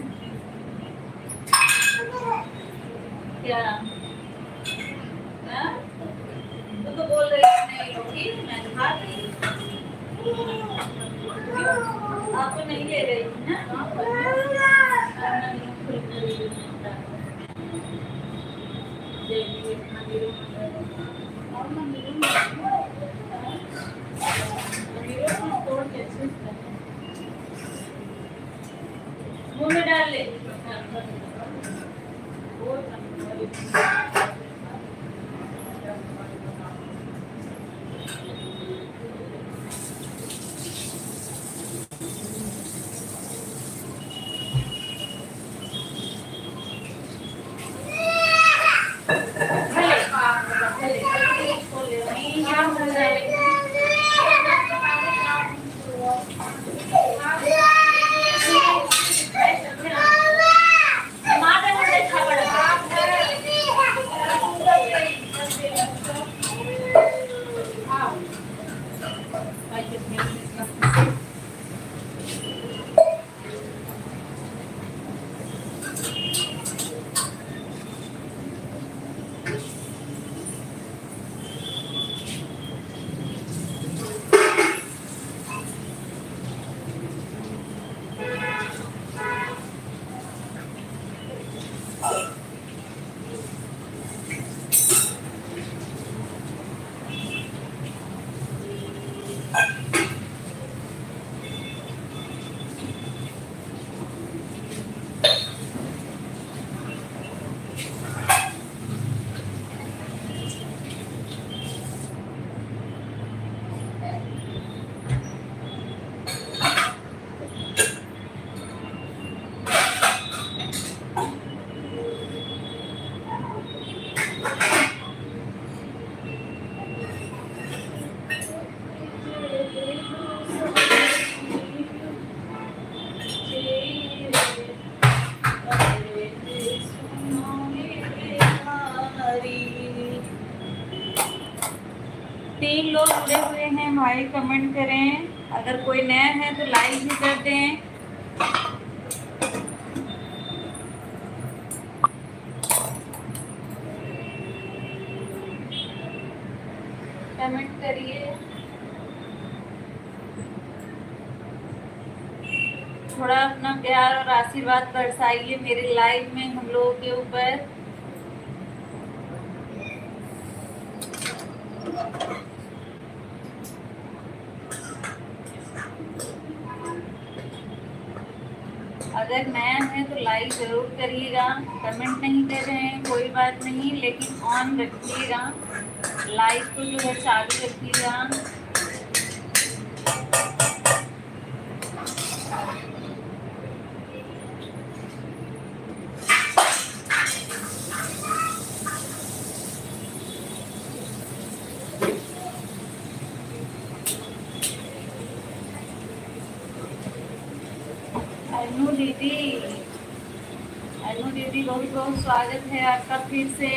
Speaker 1: क्या? हाँ? तू तो बोल रही है नहीं होगी, मैं खा रही। आपको नहीं ले रही थी ना?
Speaker 4: और मंदिरों में तोड़ के अच्छे से
Speaker 1: मुंह में डाल ले। तीन लोग जुड़े हुए हैं भाई, कमेंट करें। अगर कोई नया है तो लाइक भी कर दें। कमेंट करिए, थोड़ा अपना प्यार और आशीर्वाद बरसाइए मेरे लाइव में हम लोगों के ऊपर। अगर नया है तो लाइक ज़रूर करिएगा। कमेंट नहीं कर रहे हैं कोई बात नहीं, लेकिन ऑन रखिएगा, लाइक को जो है चालू रखिएगा। अनु दीदी बहुत बहुत स्वागत है आपका फिर से।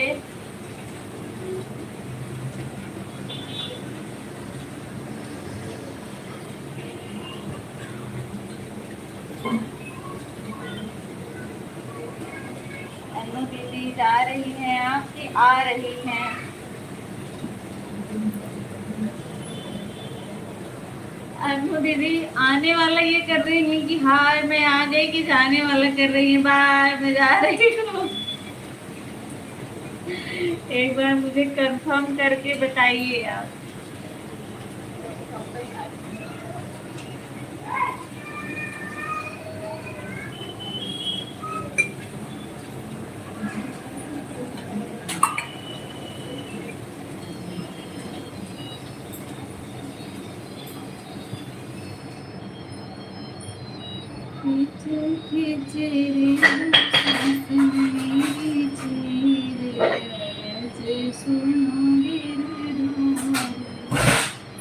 Speaker 1: अनु दीदी जा रही हैं आपकी आ रही हैं। अनु दीदी आने वाला ये कर रही है कि हाय मैं आ गई, कि जाने वाला कर रही है बाय मैं जा रही हूँ। एक बार मुझे कंफर्म करके बताइए आप।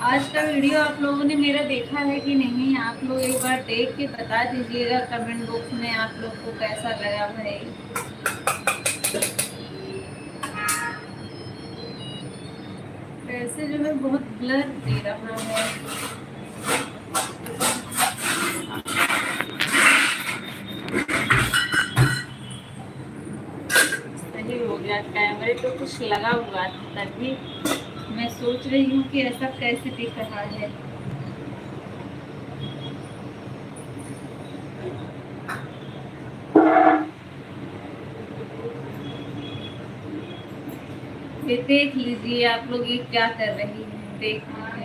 Speaker 1: आज का वीडियो आप लोगों ने मेरा देखा है कि नहीं? आप लोग एक बार देख के बता दीजिएगा कमेंट बॉक्स में आप लोग को कैसा लगा भाई। वैसे जो है बहुत ब्लर दे रहा है। सही हो गया, कैमरे तो कुछ लगा हुआ था तभी मैं सोच रही हूँ कि ऐसा कैसे दिख रहा है। ये देख लीजिए आप लोग ये क्या कर रही है, देख लीजिए।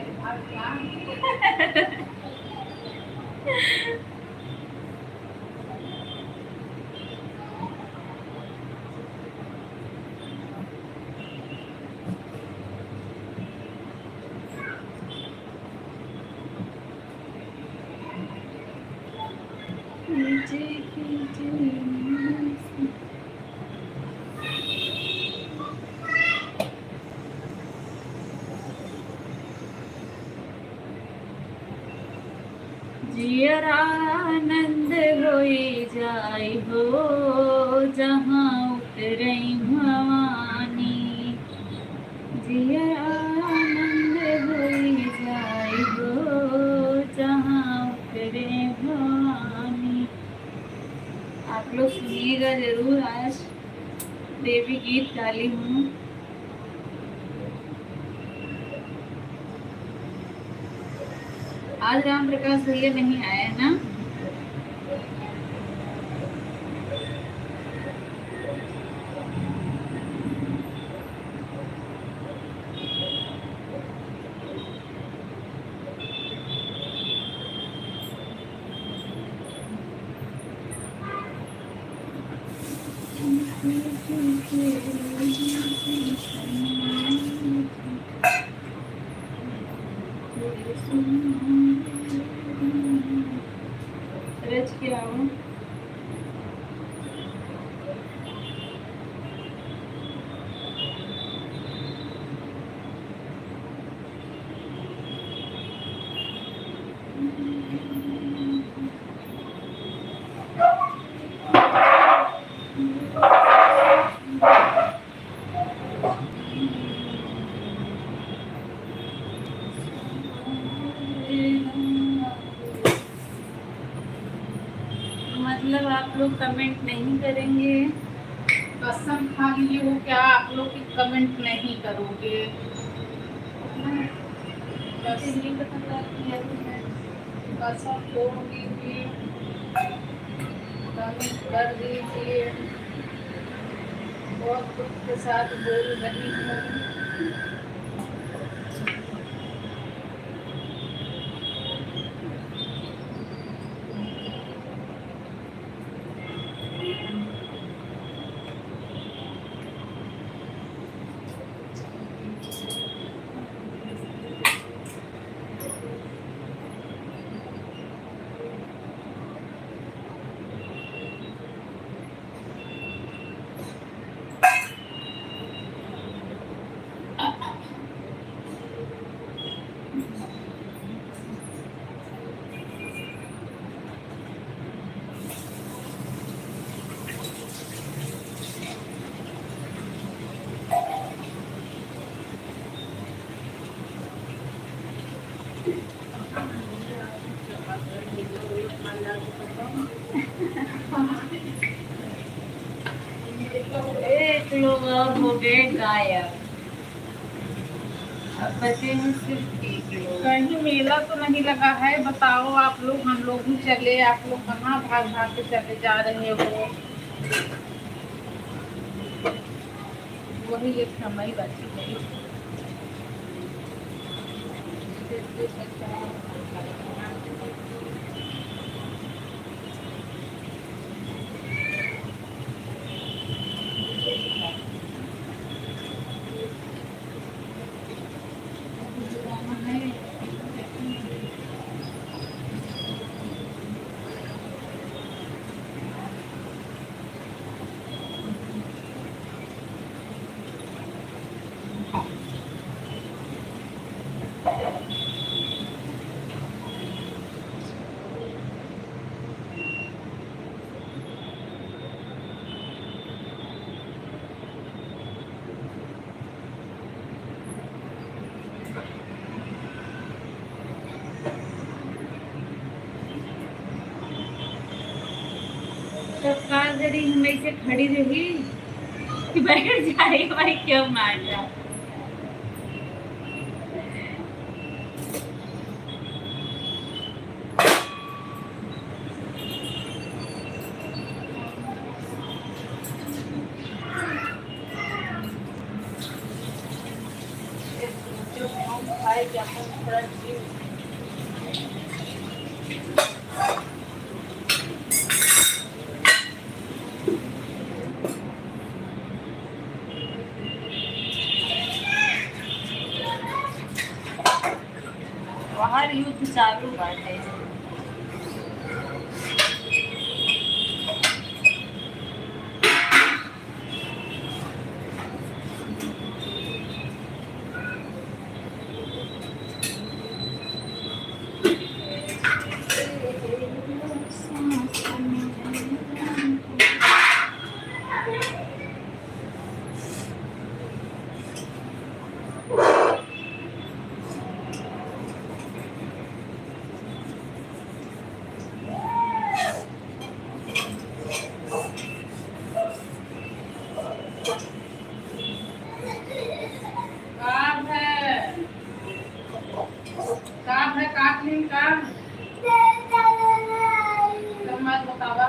Speaker 1: जियर आनंद होई जाय हो जहाँ उतरई भवानी। जियर आनंद होई जाय हो जहाँ उतरे भवानी। आप लोग सुनिएगा जरूर, आज देवी गीत डाली हूँ। आज राम प्रकाश भैया नहीं आए हैं ना? रच के आओ। मतलब आप लोग कमेंट नहीं करेंगे?
Speaker 4: कसम खा लीजिए वो क्या आप लोग की कमेंट नहीं करोगे? कसम तोड़ दीजिए, कमेंट कर दीजिए। बहुत दुख के साथ बोल रही हूँ।
Speaker 3: एक लोग और हो गए गायब। अब बचे हैं सिर्फ एक लोग।
Speaker 4: कहीं मेला तो नहीं लगा है, बताओ आप लोग, हम लोग भी चले, आप लोग कहाँ भाग भाग के चले जा रहे हो। वही एक समय बची है।
Speaker 3: तो कार जरी हम ऐसे खड़ी रही कि बैठ जाए भाई, क्यों मार रहा। बाहर युद्ध चालू बाटे।
Speaker 4: काम है काटने का, मत बतावा।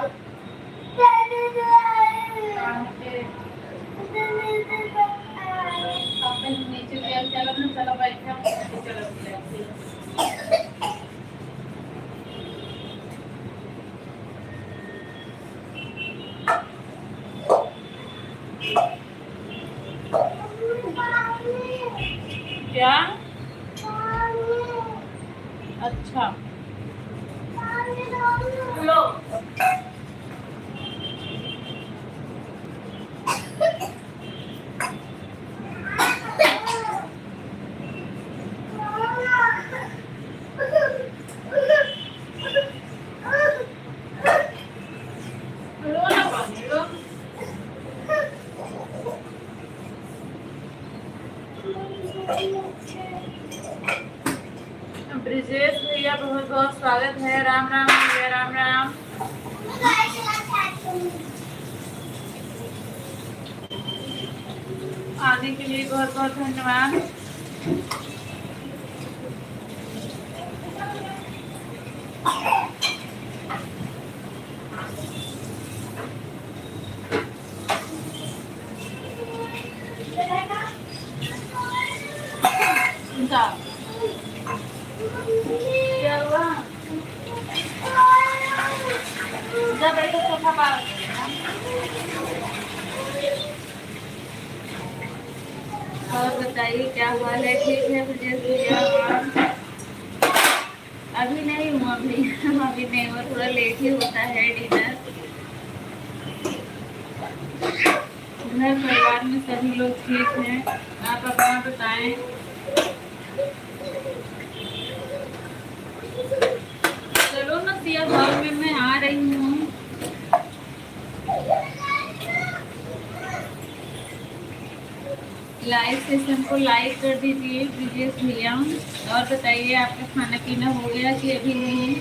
Speaker 4: अपने नीचे चलो ना, चलो बैठा चलो। क्या? अच्छा लो। ब्रिजेश भैया बहुत बहुत स्वागत है। राम राम भैया, राम राम। आने के लिए बहुत बहुत धन्यवाद। क्या हुआ? जब एक सोफा पार और बताइए क्या हुआ है? ठीक है भैया। अभी नहीं हुआ, अभी नहीं हुआ, थोड़ा लेट ही होता है डिनर। घर परिवार में सभी लोग ठीक हैं, आप अपना बताएं। चलो ना सिया हॉल में मैं आ रही हूँ। लाइव सेशन को लाइक कर दीजिए ब्रिजेश भैया। और बताइए आपका खाना पीना हो गया कि अभी नहीं?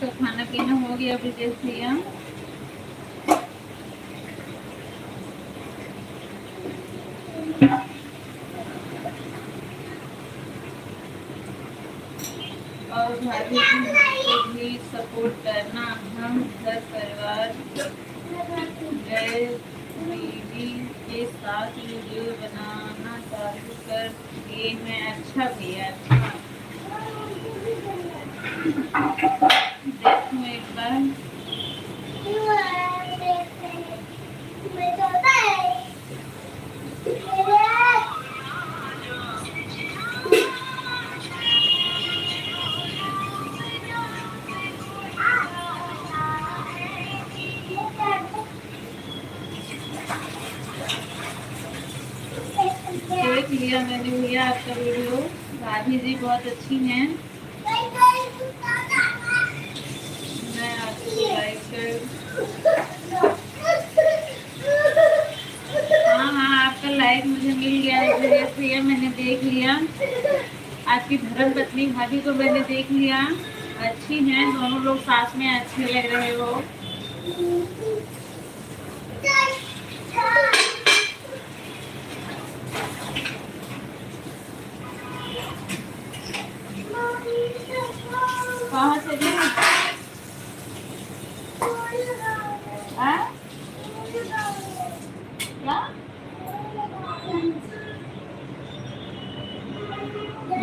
Speaker 3: आपका खाना पीना हो गया ब्रिजेश भैया? और भाभी को भी सपोर्ट करना। हम घर परिवार गए दीदी के साथ वीडियो बनाना चालू कर दिए हैं। अच्छा भैया, अच्छा देखो एक बार। देख लिया मैंने भैया आपका वीडियो। भाभी जी बहुत अच्छी हैं। मैं आपको लाइक कर। हाँ हाँ, आपका लाइक मुझे मिल गया है ब्रिजेश भैया, मैंने देख लिया। आपकी धर्म पत्नी भाभी को मैंने देख लिया, अच्छी हैं दोनों लोग, साथ में अच्छे लग रहे हो। कहाँ से भी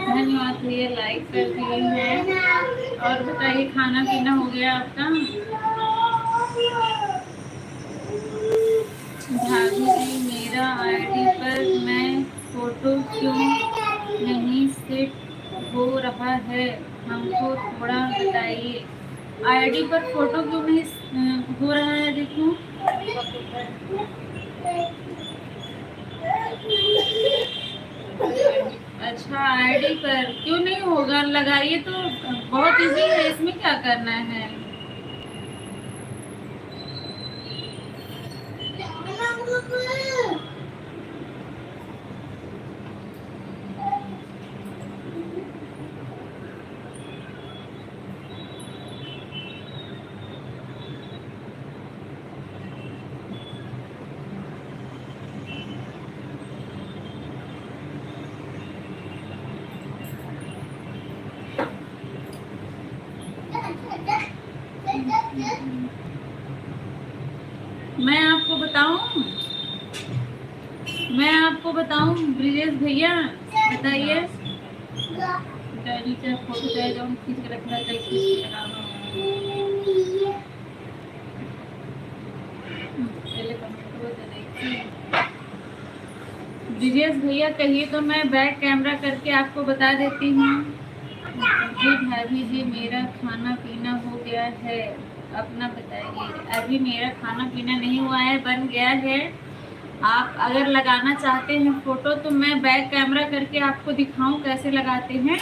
Speaker 3: धन्यवाद भैया, लाइक कर दिए हैं। और बताइए खाना पीना हो गया आपका? भाभी जी मेरा आईडी पर मैं फोटो क्यों नहीं सेट हो रहा है, हमको थोड़ा बताइए। आईडी पर फोटो क्यों नहीं हो रहा है? देखो अच्छा, आईडी पर क्यों नहीं होगा? लगाइए तो, बहुत इजी है, इसमें क्या करना है। मैं आपको बताऊं ब्रिजेश भैया, बताइए। नीचे फोटो खींच के रखना चाहिए। ब्रिजेश भैया कहिए तो मैं बैक कैमरा करके आपको बता देती हूँ। जी भाभी जी मेरा खाना पीना हो गया है, अपना बताइए। अभी मेरा खाना पीना नहीं हुआ है, बन गया है। आप अगर लगाना चाहते हैं फोटो तो मैं बैक कैमरा करके आपको दिखाऊं कैसे लगाते हैं।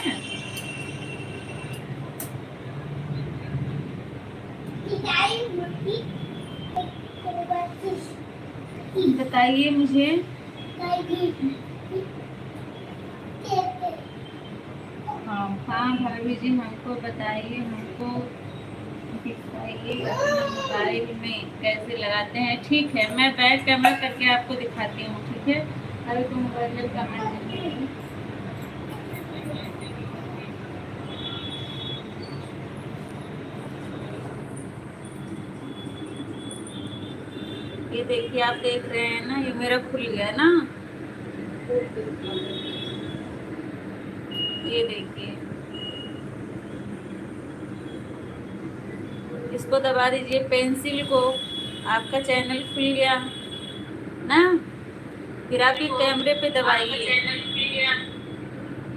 Speaker 3: बताइए मुझे। हाँ भाभी जी हमको बताइए, हमको दिखाइए अपना मोबाइल में कैसे लगाते हैं। ठीक है, मैं बैक कैमरा करके आपको दिखाती हूँ, ठीक है। अभी तो मोबाइल में कमेंट ये देखिए, आप देख रहे हैं ना, ये मेरा खुल गया ना, ये देखिए। इसको दबा दीजिए, पेंसिल को, आपका चैनल खुल गया ना। फिर आप ये कैमरे पे दबाइए,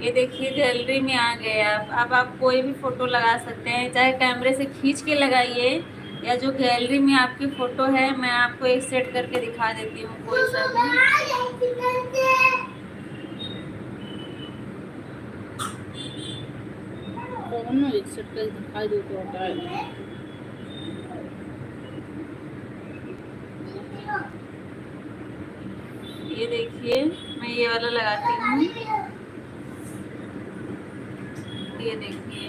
Speaker 3: ये देखिए गैलरी में आ गए आप। अब आप कोई भी फोटो लगा सकते हैं, चाहे कैमरे से खींच के लगाइए या जो गैलरी में आपकी फोटो है, मैं आपको एक सेट करके दिखा देती हूँ कोई सा भी। एक सेट करके दिखा दो तो ये देखिए, मैं ये वाला लगाती हूँ, ये देखिए।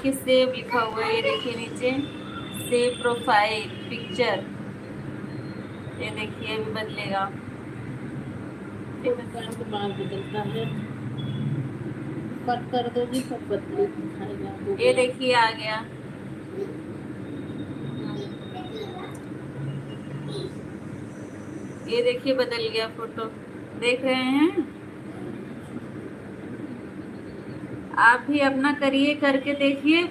Speaker 3: देखिए सेव लिखा हुआ है, ये देखिए नीचे सेव प्रोफाइल पिक्चर, ये देखिए अभी बदलेगा।
Speaker 1: बाल बदलता है, कट कर दोगी तो बदले दिखाएगा।
Speaker 3: ये देखिए आ गया, ये देखिए बदल गया फोटो, देख रहे हैं। आप भी अपना करिए, करके देखिए,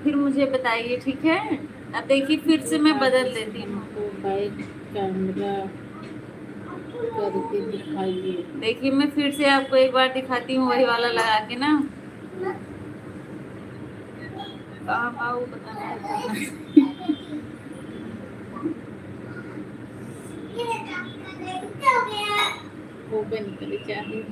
Speaker 3: फिर मुझे बताइए, ठीक है। अब देखिए फिर से मैं बदल देती हूँ,
Speaker 1: बैक कैमरा करके दिखाइए।
Speaker 3: देखिए मैं फिर से आपको एक बार दिखाती हूँ, वही वाला लगा के ना। कहाँ पाऊ पता नहीं।
Speaker 1: वो भी निकले चाहिए।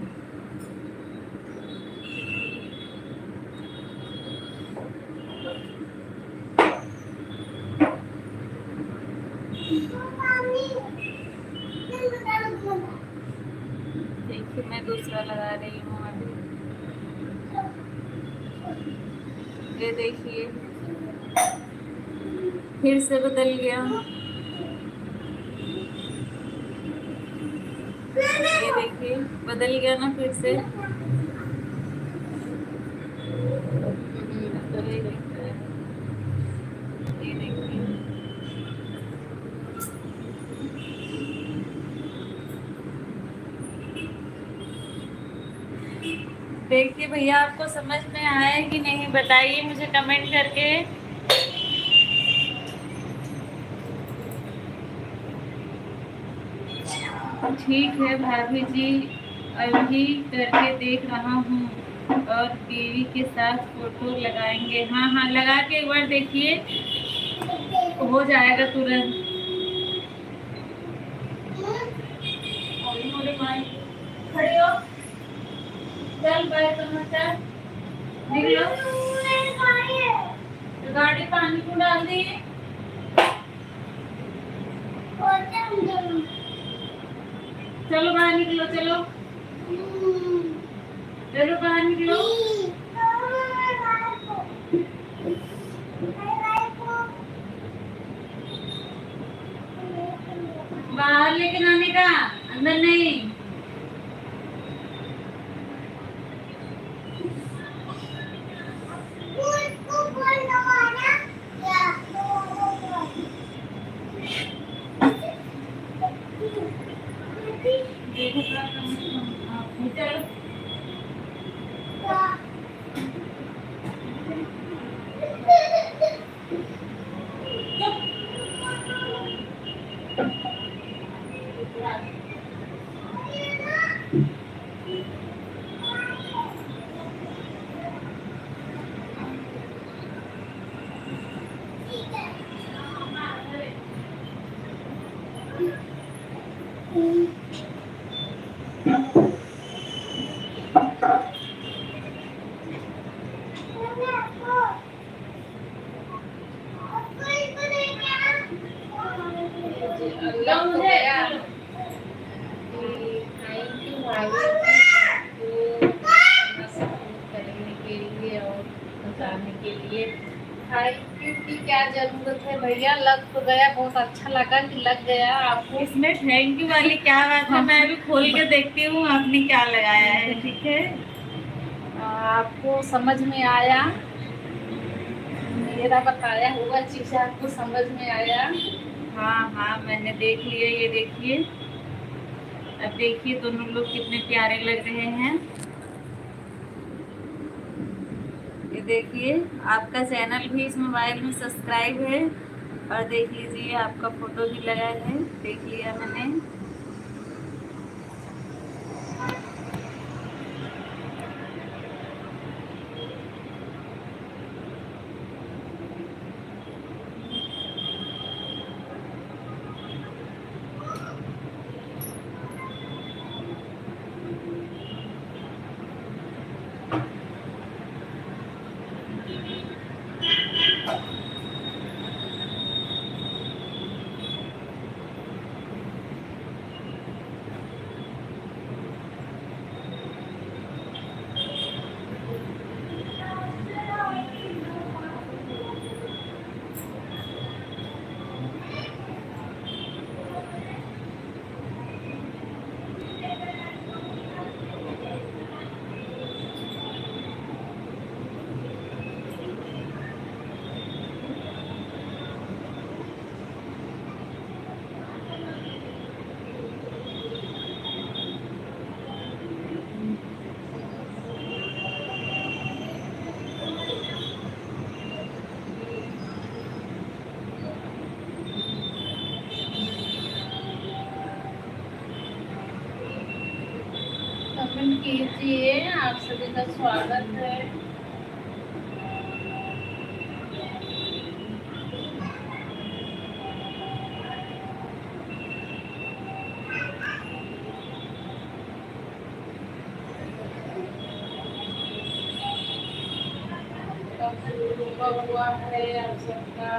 Speaker 3: देखिए मैं दूसरा लगा रही हूँ अभी, ये देखिए फिर से बदल गया, ये देखिए बदल गया ना फिर से। ये देखिए देखिए भैया आपको समझ में आया कि नहीं, बताइए मुझे कमेंट करके। ठीक है भाभी जी, अभी करके देख रहा हूँ और बीवी के साथ फोटो लगाएंगे। हाँ हाँ लगा के एक बार देखिए, हो जाएगा तुरंत। खड़े हो, चल बैठ चल, निकलो, गाड़ी पानी को डाल दी। चलो बाहर निकलो, चलो चलो बाहर निकलो। बाहर लेके आने का, अंदर नहीं।
Speaker 4: क्या जरूरत है भैया, लग तो गया, बहुत अच्छा लगा कि लग गया आपको।
Speaker 3: इसमें थैंक यू वाली क्या बात है, मैं अभी खोल के देखती हूँ आपने क्या लगाया है, ठीक है।
Speaker 4: आपको समझ में आया, मेरा बताया हुआ चीज आपको समझ में आया।
Speaker 3: हाँ हाँ मैंने देख लिया, ये देखिए, अब देखिए दोनों लोग कितने प्यारे लग रहे हैं। ये देखिए आपका चैनल भी इस मोबाइल में सब्सक्राइब है, और देख लीजिए आपका फोटो भी लगा है, देख लिया मैंने।
Speaker 4: कमेंट कीजिए। आप सभी का स्वागत है। कब से रुका हुआ है आप सबका।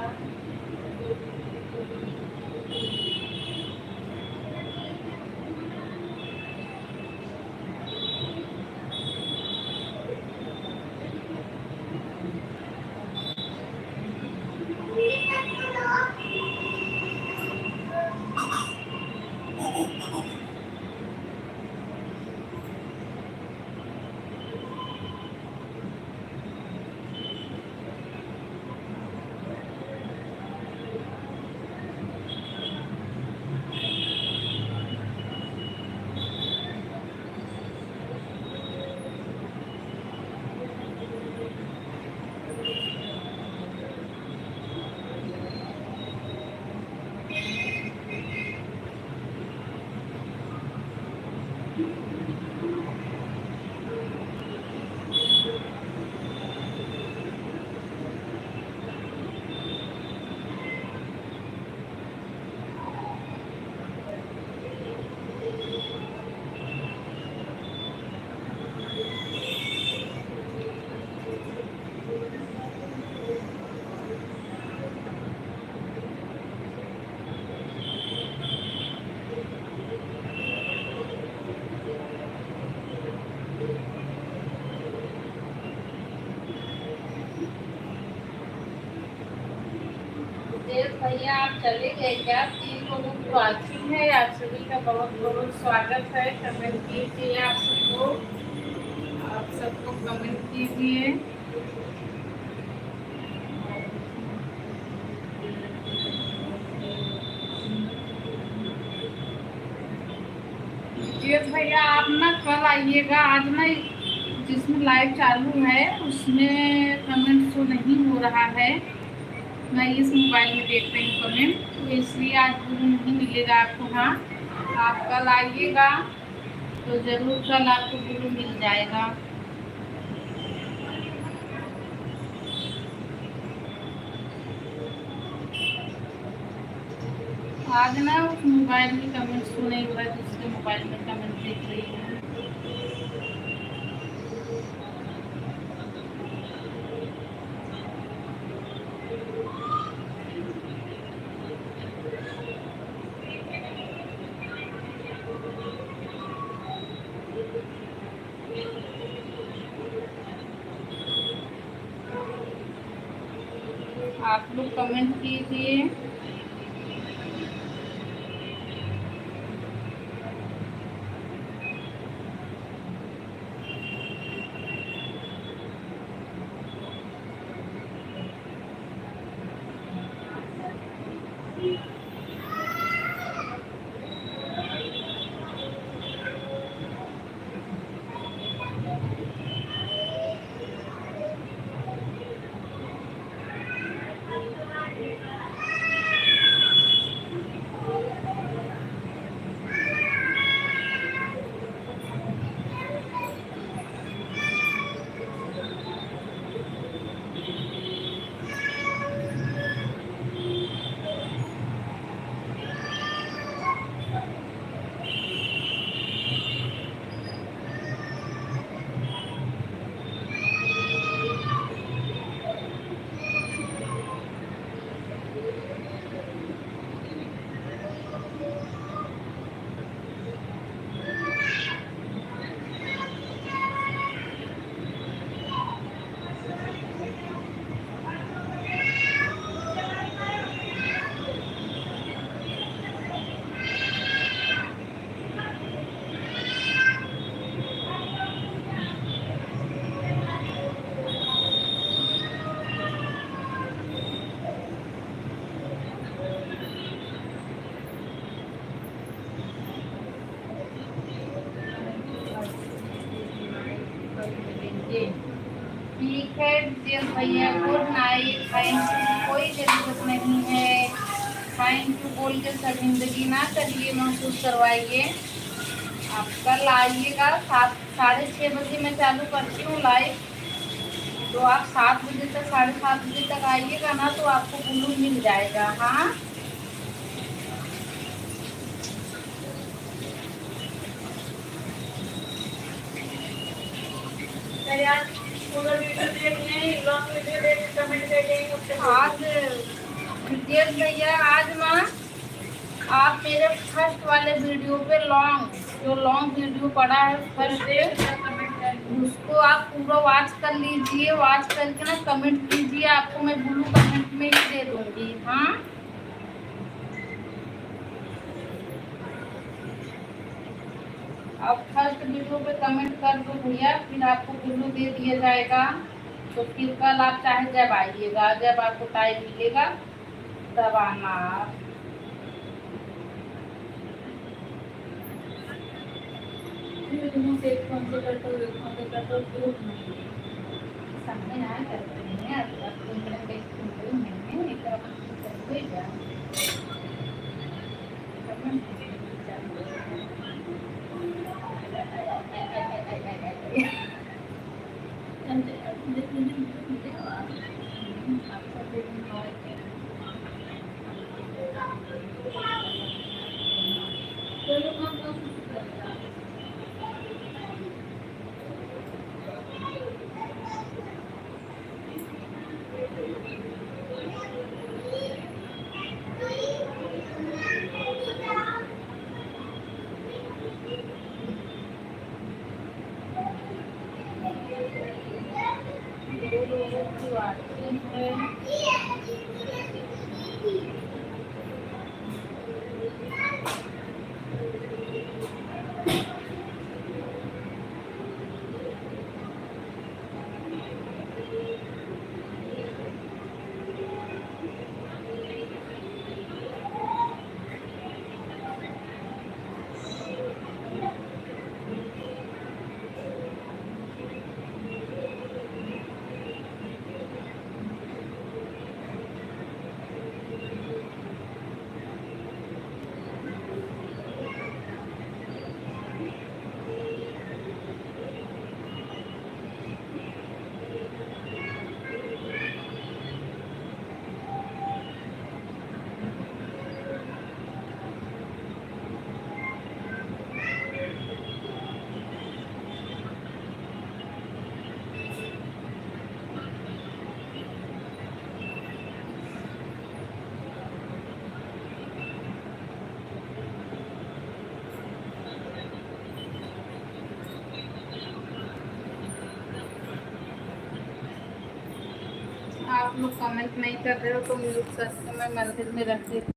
Speaker 4: देव भैया आप चले गए क्या? 3 लोगों की वाचिंग है। आप सभी का बहुत बहुत स्वागत है। कमेंट कीजिए। आप सबको कमेंट कीजिए। देव भैया आप ना कल आइएगा। आज ना जिसमें लाइव चालू है उसमें कमेंट शो नहीं हो रहा है। मैं इस मोबाइल में देख रही हूँ कमेंट, तो इसलिए आज गुरु नहीं मिलेगा आपको। हाँ, आप कल आइएगा तो ज़रूर कल आपको गुरु मिल जाएगा। आज ना उस मोबाइल में कमेंट शो नहीं हो रहा है, दूसरे मोबाइल में कमेंट देख रही हूँ। आप लोग कमेंट कीजिए। ठीक है देव भैया, गुड नाइट। थैंक यू, कोई ज़रूरत नहीं है। थैंक यू बोल के शर्मिंदगी ना करिए, महसूस करवाइए। आप कल आइएगा 7 साढ़े 6 बजे मैं चालू करती हूँ लाइव। तो आप 7 बजे तक 7:30 बजे तक आइएगा ना, तो आपको ब्लू मिल जाएगा। हाँ, आज विजय भैया, आज ना आप मेरे फर्स्ट वाले वीडियो पे जो लॉन्ग वीडियो पड़ा है फर्स्ट पे, उसको आप पूरा वॉच कर लीजिए। वॉच करके ना कमेंट कीजिए, आपको मैं ब्लू कमेंट में ही दे दूंगी। हाँ, आप फर्स्ट वीडियो पे कमेंट कर दो भैया, फिर आपको ब्लू दे दिया जाएगा। तो फिर कल आप चाहे जब आइएगा, जब आपको टाइम मिलेगा तब आना आप। सामने ना करते हैं, अब तुम तरह के तुम हैं, एक तरफ तुम कोई जा दो लोगों की बात है। आप लोग कमेंट नहीं कर रहे हो तो म्यूट करके मैं मंदिर में रख देती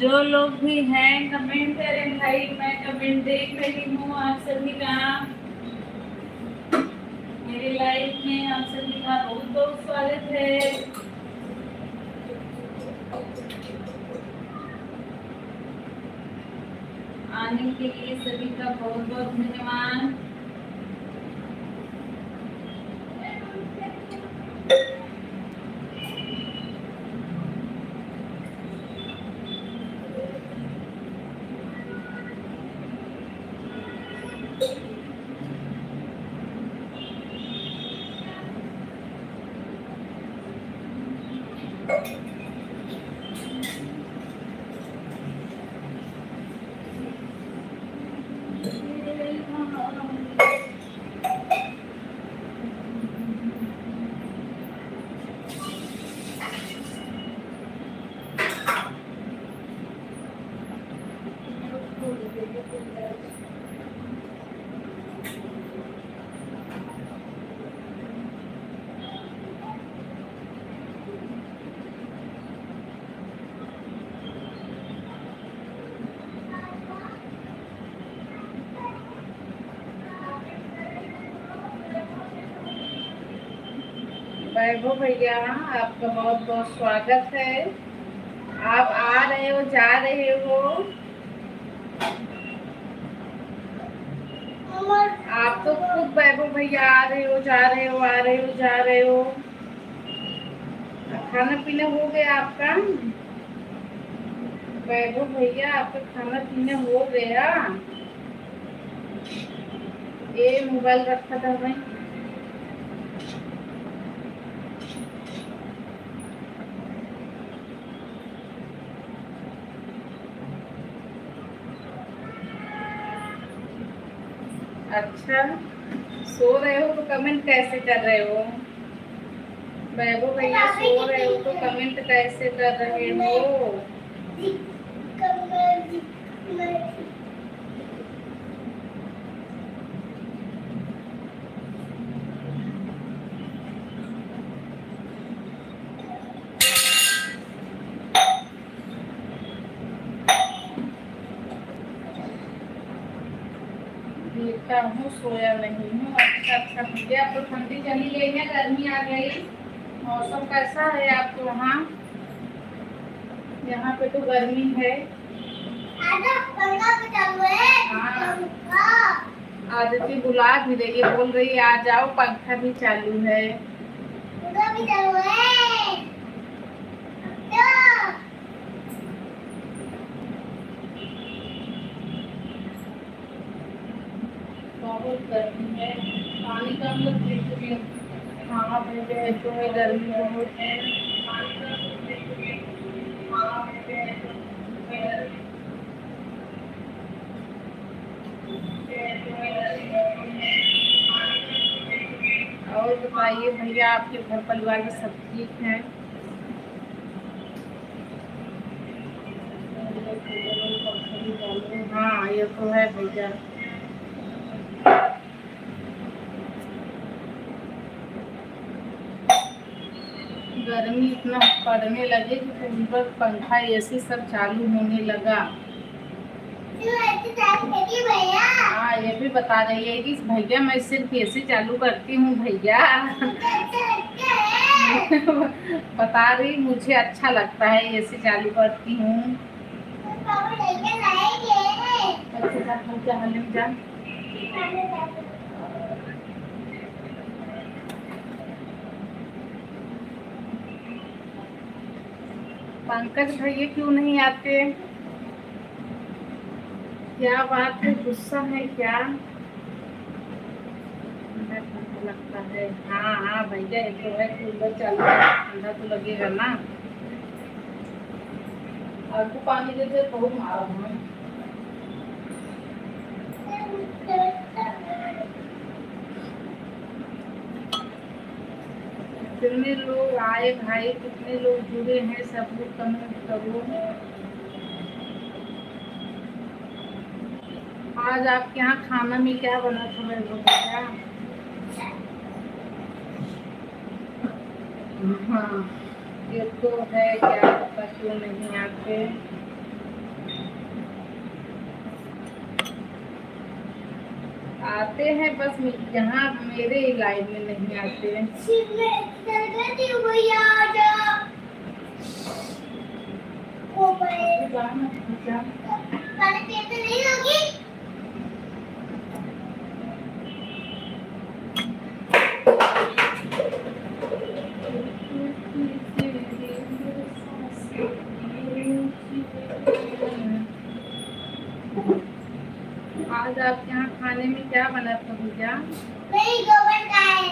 Speaker 3: जो लोग भी हैं कमेंट करें भाई, मैं कमेंट देख रही हूँ आप सभी का। मेरे लाइफ में आप सभी का बहुत बहुत स्वागत है। आने के लिए सभी का बहुत बहुत धन्यवाद।
Speaker 4: वैभव भैया आपका बहुत बहुत स्वागत है। आप आ रहे हो जा रहे हो, आप तो खुद वैभव भैया आ रहे हो जा रहे हो, आ रहे हो जा रहे हो। खाना पीना हो गया आपका वैभव भैया? आपका खाना पीना हो गया? ये मोबाइल रखा था मैं। अच्छा, सो रहे हो तो कमेंट कैसे कर रहे हो वैभव भैया? सो रहे हो तो कमेंट कैसे कर रहे हो? देखता हूँ, सोया नहीं हूँ। अच्छा अच्छा भैया, अब तो ठंडी चली गई है, गर्मी आ गई। मौसम कैसा है आपके वहाँ? यहाँ पे तो गर्मी है। आदित्य बुला भी रही है, बोल रही है आ जाओ, पंखा भी चालू है। बहुत गर्मी है, पानी का हम लोग पी चुके हैं। हाँ भैया, तो है गर्मी बहुत है। और बताइए भैया, आपके घर परिवार में सब ठीक है? हाँ ये तो है भैया। गर्मी इतना पड़ने लगे कि कूलर पंखा एसी सब चालू होने लगा। हाँ ये भी बता रही है कि भैया मैं सिर्फ एसी चालू करती हूँ भैया। बता रही मुझे अच्छा लगता है, एसी चालू करती हूँ। अच्छा पंकज भैया क्यों नहीं आते? क्या बात है, गुस्सा है क्या? लगता है। हाँ हाँ भैया, ये तो है, कूलर चालू है, ठंडा तो लगेगा ना। आपको पानी देते बहुत मारा हूँ। कितने लोग आए भाई, कितने लोग जुड़े हैं, सब लोग कमेंट करो। आज आपके यहाँ खाना में क्या बना था मेरे भैया? हाँ ये तो है, क्या पता क्यों नहीं आते। आते हैं बस यहाँ मेरे लाइव में नहीं आते हैं।
Speaker 2: भैया आजा। ओ भाई खाने पीते नहीं होगी।
Speaker 4: आज आपके यहाँ खाने में क्या बना था भैया?
Speaker 2: नहीं गोबर का है।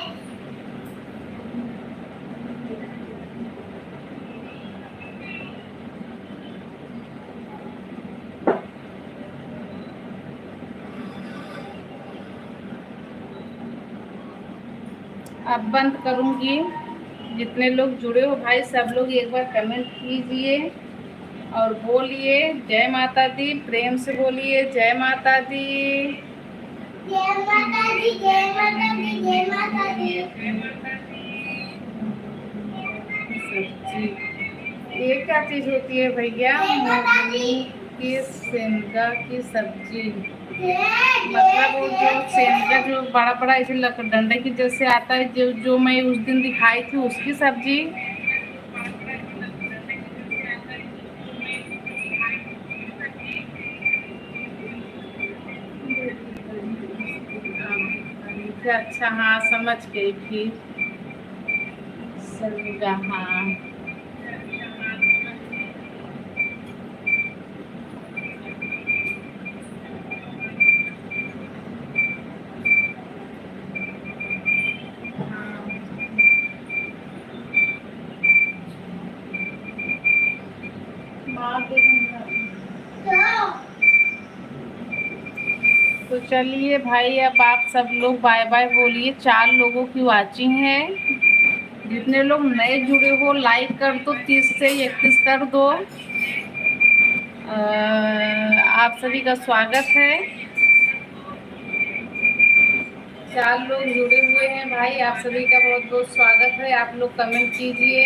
Speaker 4: अब बंद करूंगी। जितने लोग जुड़े हो भाई सब लोग एक बार कमेंट कीजिए और बोलिए जय माता दी। प्रेम से बोलिए जय माता दी।
Speaker 2: जय माता दी, जय माता दी, जय माता दी।
Speaker 4: सब्जी ये क्या चीज होती है भैया? मूंगफली की सेंगा की सब्जी। मतलब वो जो सेंगा जो बड़ा बड़ा ऐसे डंडे की जैसे आता है, जो मैं उस दिन दिखाई थी उसकी सब्जी। अच्छा हाँ समझ गई फिर। सेंगा हाँ। तो चलिए भाई अब आप सब लोग बाय बाय बोलिए। 4 लोगों की वाचिंग है। जितने लोग नए जुड़े हो लाइक कर दो, 30 से 31 कर दो। आप सभी का स्वागत है। 4 लोग जुड़े हुए हैं भाई, आप सभी का बहुत बहुत स्वागत है। आप लोग कमेंट कीजिए।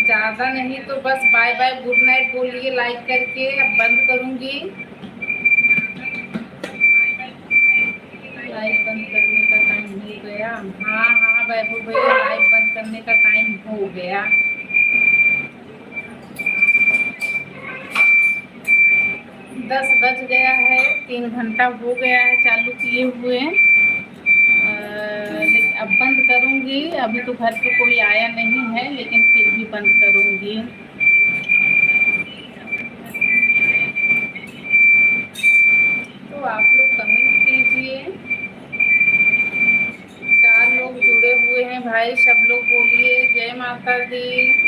Speaker 4: ज़्यादा नहीं तो बस बाय बाय गुड नाइट बोलिए लाइक करके। अब बंद करूँगी। लाइव बंद करने का टाइम हो गया। हाँ हाँ वैभव भैया लाइव बंद करने का टाइम हो गया। 10 बज गया है। 3 घंटा हो गया है चालू किए हुए। लेकिन अब बंद करूँगी। अभी तो घर पे कोई आया नहीं है लेकिन फिर भी बंद करूँगी। तो आप लोग कमेंट कीजिए। 4 लोग जुड़े हुए हैं भाई, सब लोग बोलिए जय माता दी।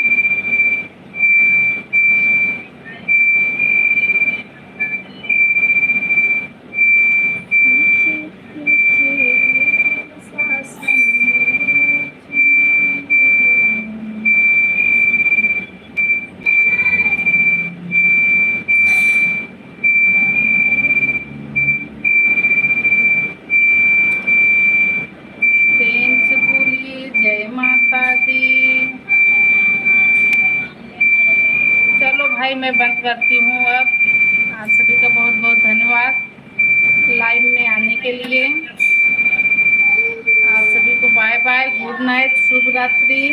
Speaker 4: प्रेम से बोलिए जय माता दी। चलो भाई मैं बंद करती हूँ अब। आप सभी का बहुत बहुत धन्यवाद लाइव में आने के लिए। आप सभी को बाय बाय, गुड नाइट, शुभ रात्रि।